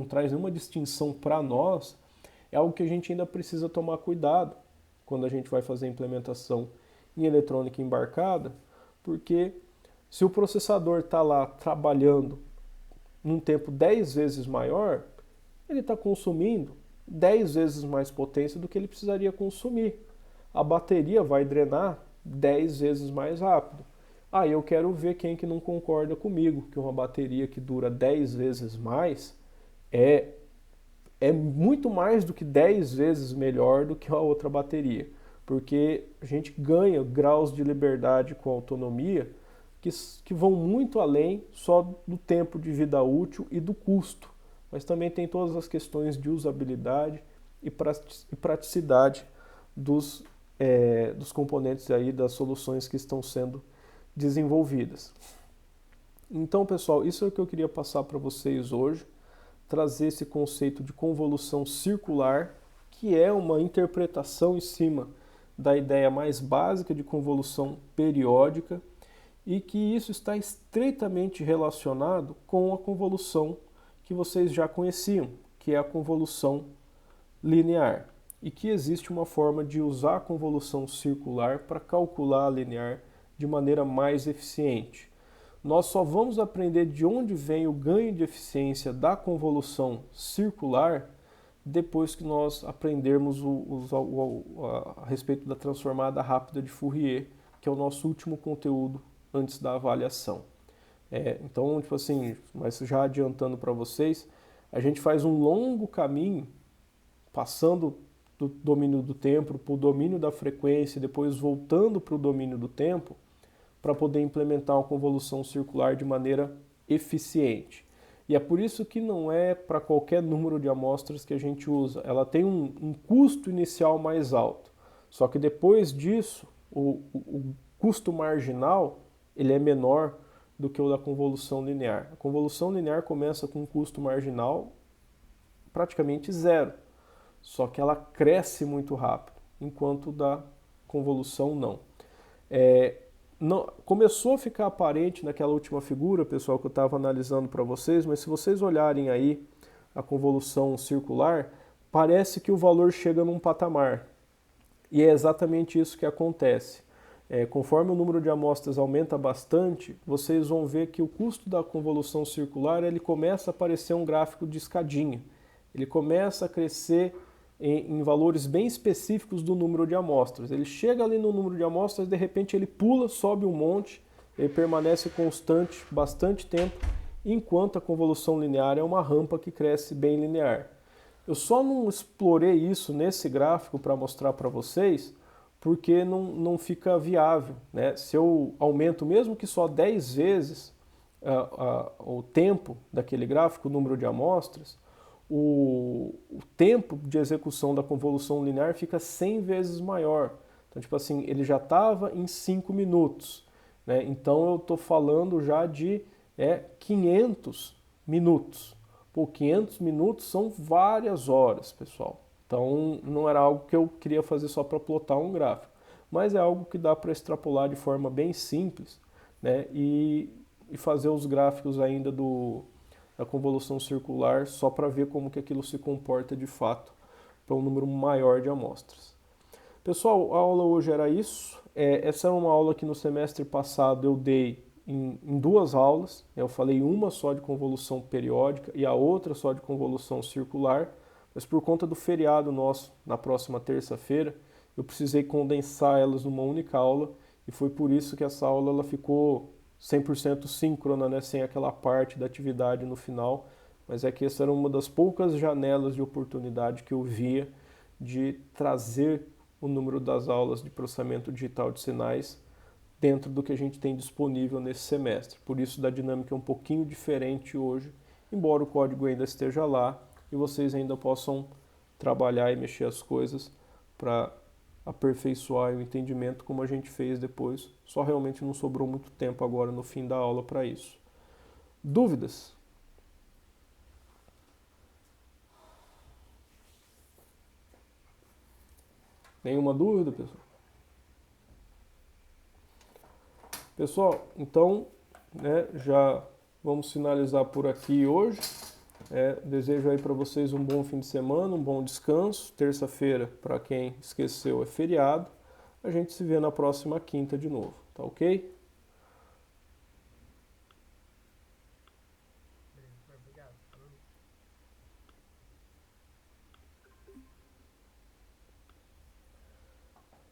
traz nenhuma distinção para nós, É algo que a gente ainda precisa tomar cuidado quando a gente vai fazer a implementação em eletrônica embarcada, porque se o processador está lá trabalhando num tempo 10 vezes maior, ele está consumindo 10 vezes mais potência do que ele precisaria consumir. A bateria vai drenar 10 vezes mais rápido. Aí eu quero ver quem que não concorda comigo, que uma bateria que dura 10 vezes mais é, é muito mais do que 10 vezes melhor do que a outra bateria. Porque a gente ganha graus de liberdade com autonomia que vão muito além só do tempo de vida útil e do custo, mas também tem todas as questões de usabilidade e praticidade dos componentes aí, das soluções que estão sendo desenvolvidas. Então, pessoal, isso é o que eu queria passar para vocês hoje, trazer esse conceito de convolução circular, que é uma interpretação em cima da ideia mais básica de convolução periódica, e que isso está estreitamente relacionado com a convolução que vocês já conheciam, que é a convolução linear, e que existe uma forma de usar a convolução circular para calcular a linear de maneira mais eficiente. Nós só vamos aprender de onde vem o ganho de eficiência da convolução circular depois que nós aprendermos a respeito da transformada rápida de Fourier, que é o nosso último conteúdo antes da avaliação. Então, tipo assim, mas já adiantando para vocês, a gente faz um longo caminho, passando do domínio do tempo para o domínio da frequência, e depois voltando para o domínio do tempo, para poder implementar uma convolução circular de maneira eficiente. E é por isso que não é para qualquer número de amostras que a gente usa. Ela tem um custo inicial mais alto. Só que depois disso, o custo marginal ele é menor do que o da convolução linear. A convolução linear começa com um custo marginal praticamente zero. Só que ela cresce muito rápido, enquanto da convolução não. Começou a ficar aparente naquela última figura, pessoal, que eu estava analisando para vocês, mas se vocês olharem aí a convolução circular, parece que o valor chega num patamar. E é exatamente isso que acontece. Conforme o número de amostras aumenta bastante, vocês vão ver que o custo da convolução circular ele começa a aparecer um gráfico de escadinha. Ele começa a crescer em valores bem específicos do número de amostras. Ele chega ali no número de amostras, de repente ele pula, sobe um monte, ele permanece constante bastante tempo, enquanto a convolução linear é uma rampa que cresce bem linear. Eu só não explorei isso nesse gráfico para mostrar para vocês, porque não fica viável, né? Se eu aumento mesmo que só 10 vezes o tempo daquele gráfico, o número de amostras, o tempo de execução da convolução linear fica 100 vezes maior. Então, tipo assim, ele já estava em 5 minutos, né? Então eu estou falando já de 500 minutos. Pô, 500 minutos são várias horas, pessoal. Então não era algo que eu queria fazer só para plotar um gráfico, mas é algo que dá para extrapolar de forma bem simples, né? E fazer os gráficos ainda da convolução circular só para ver como que aquilo se comporta de fato para um número maior de amostras. Pessoal, a aula hoje era isso. Essa é uma aula que no semestre passado eu dei em 2 aulas. Eu falei uma só de convolução periódica e a outra só de convolução circular, mas por conta do feriado nosso na próxima terça-feira, eu precisei condensar elas numa única aula e foi por isso que essa aula ela ficou 100% síncrona, né, sem aquela parte da atividade no final, mas é que essa era uma das poucas janelas de oportunidade que eu via de trazer o número das aulas de processamento digital de sinais dentro do que a gente tem disponível nesse semestre. Por isso da dinâmica é um pouquinho diferente hoje, embora o código ainda esteja lá e vocês ainda possam trabalhar e mexer as coisas para aperfeiçoar o entendimento como a gente fez depois. Só realmente não sobrou muito tempo agora no fim da aula para isso. Dúvidas? Nenhuma dúvida, pessoal? Pessoal, então, né, já vamos finalizar por aqui hoje. Desejo aí para vocês um bom fim de semana, um bom descanso. Terça-feira, para quem esqueceu, é feriado. A gente se vê na próxima quinta de novo, tá ok?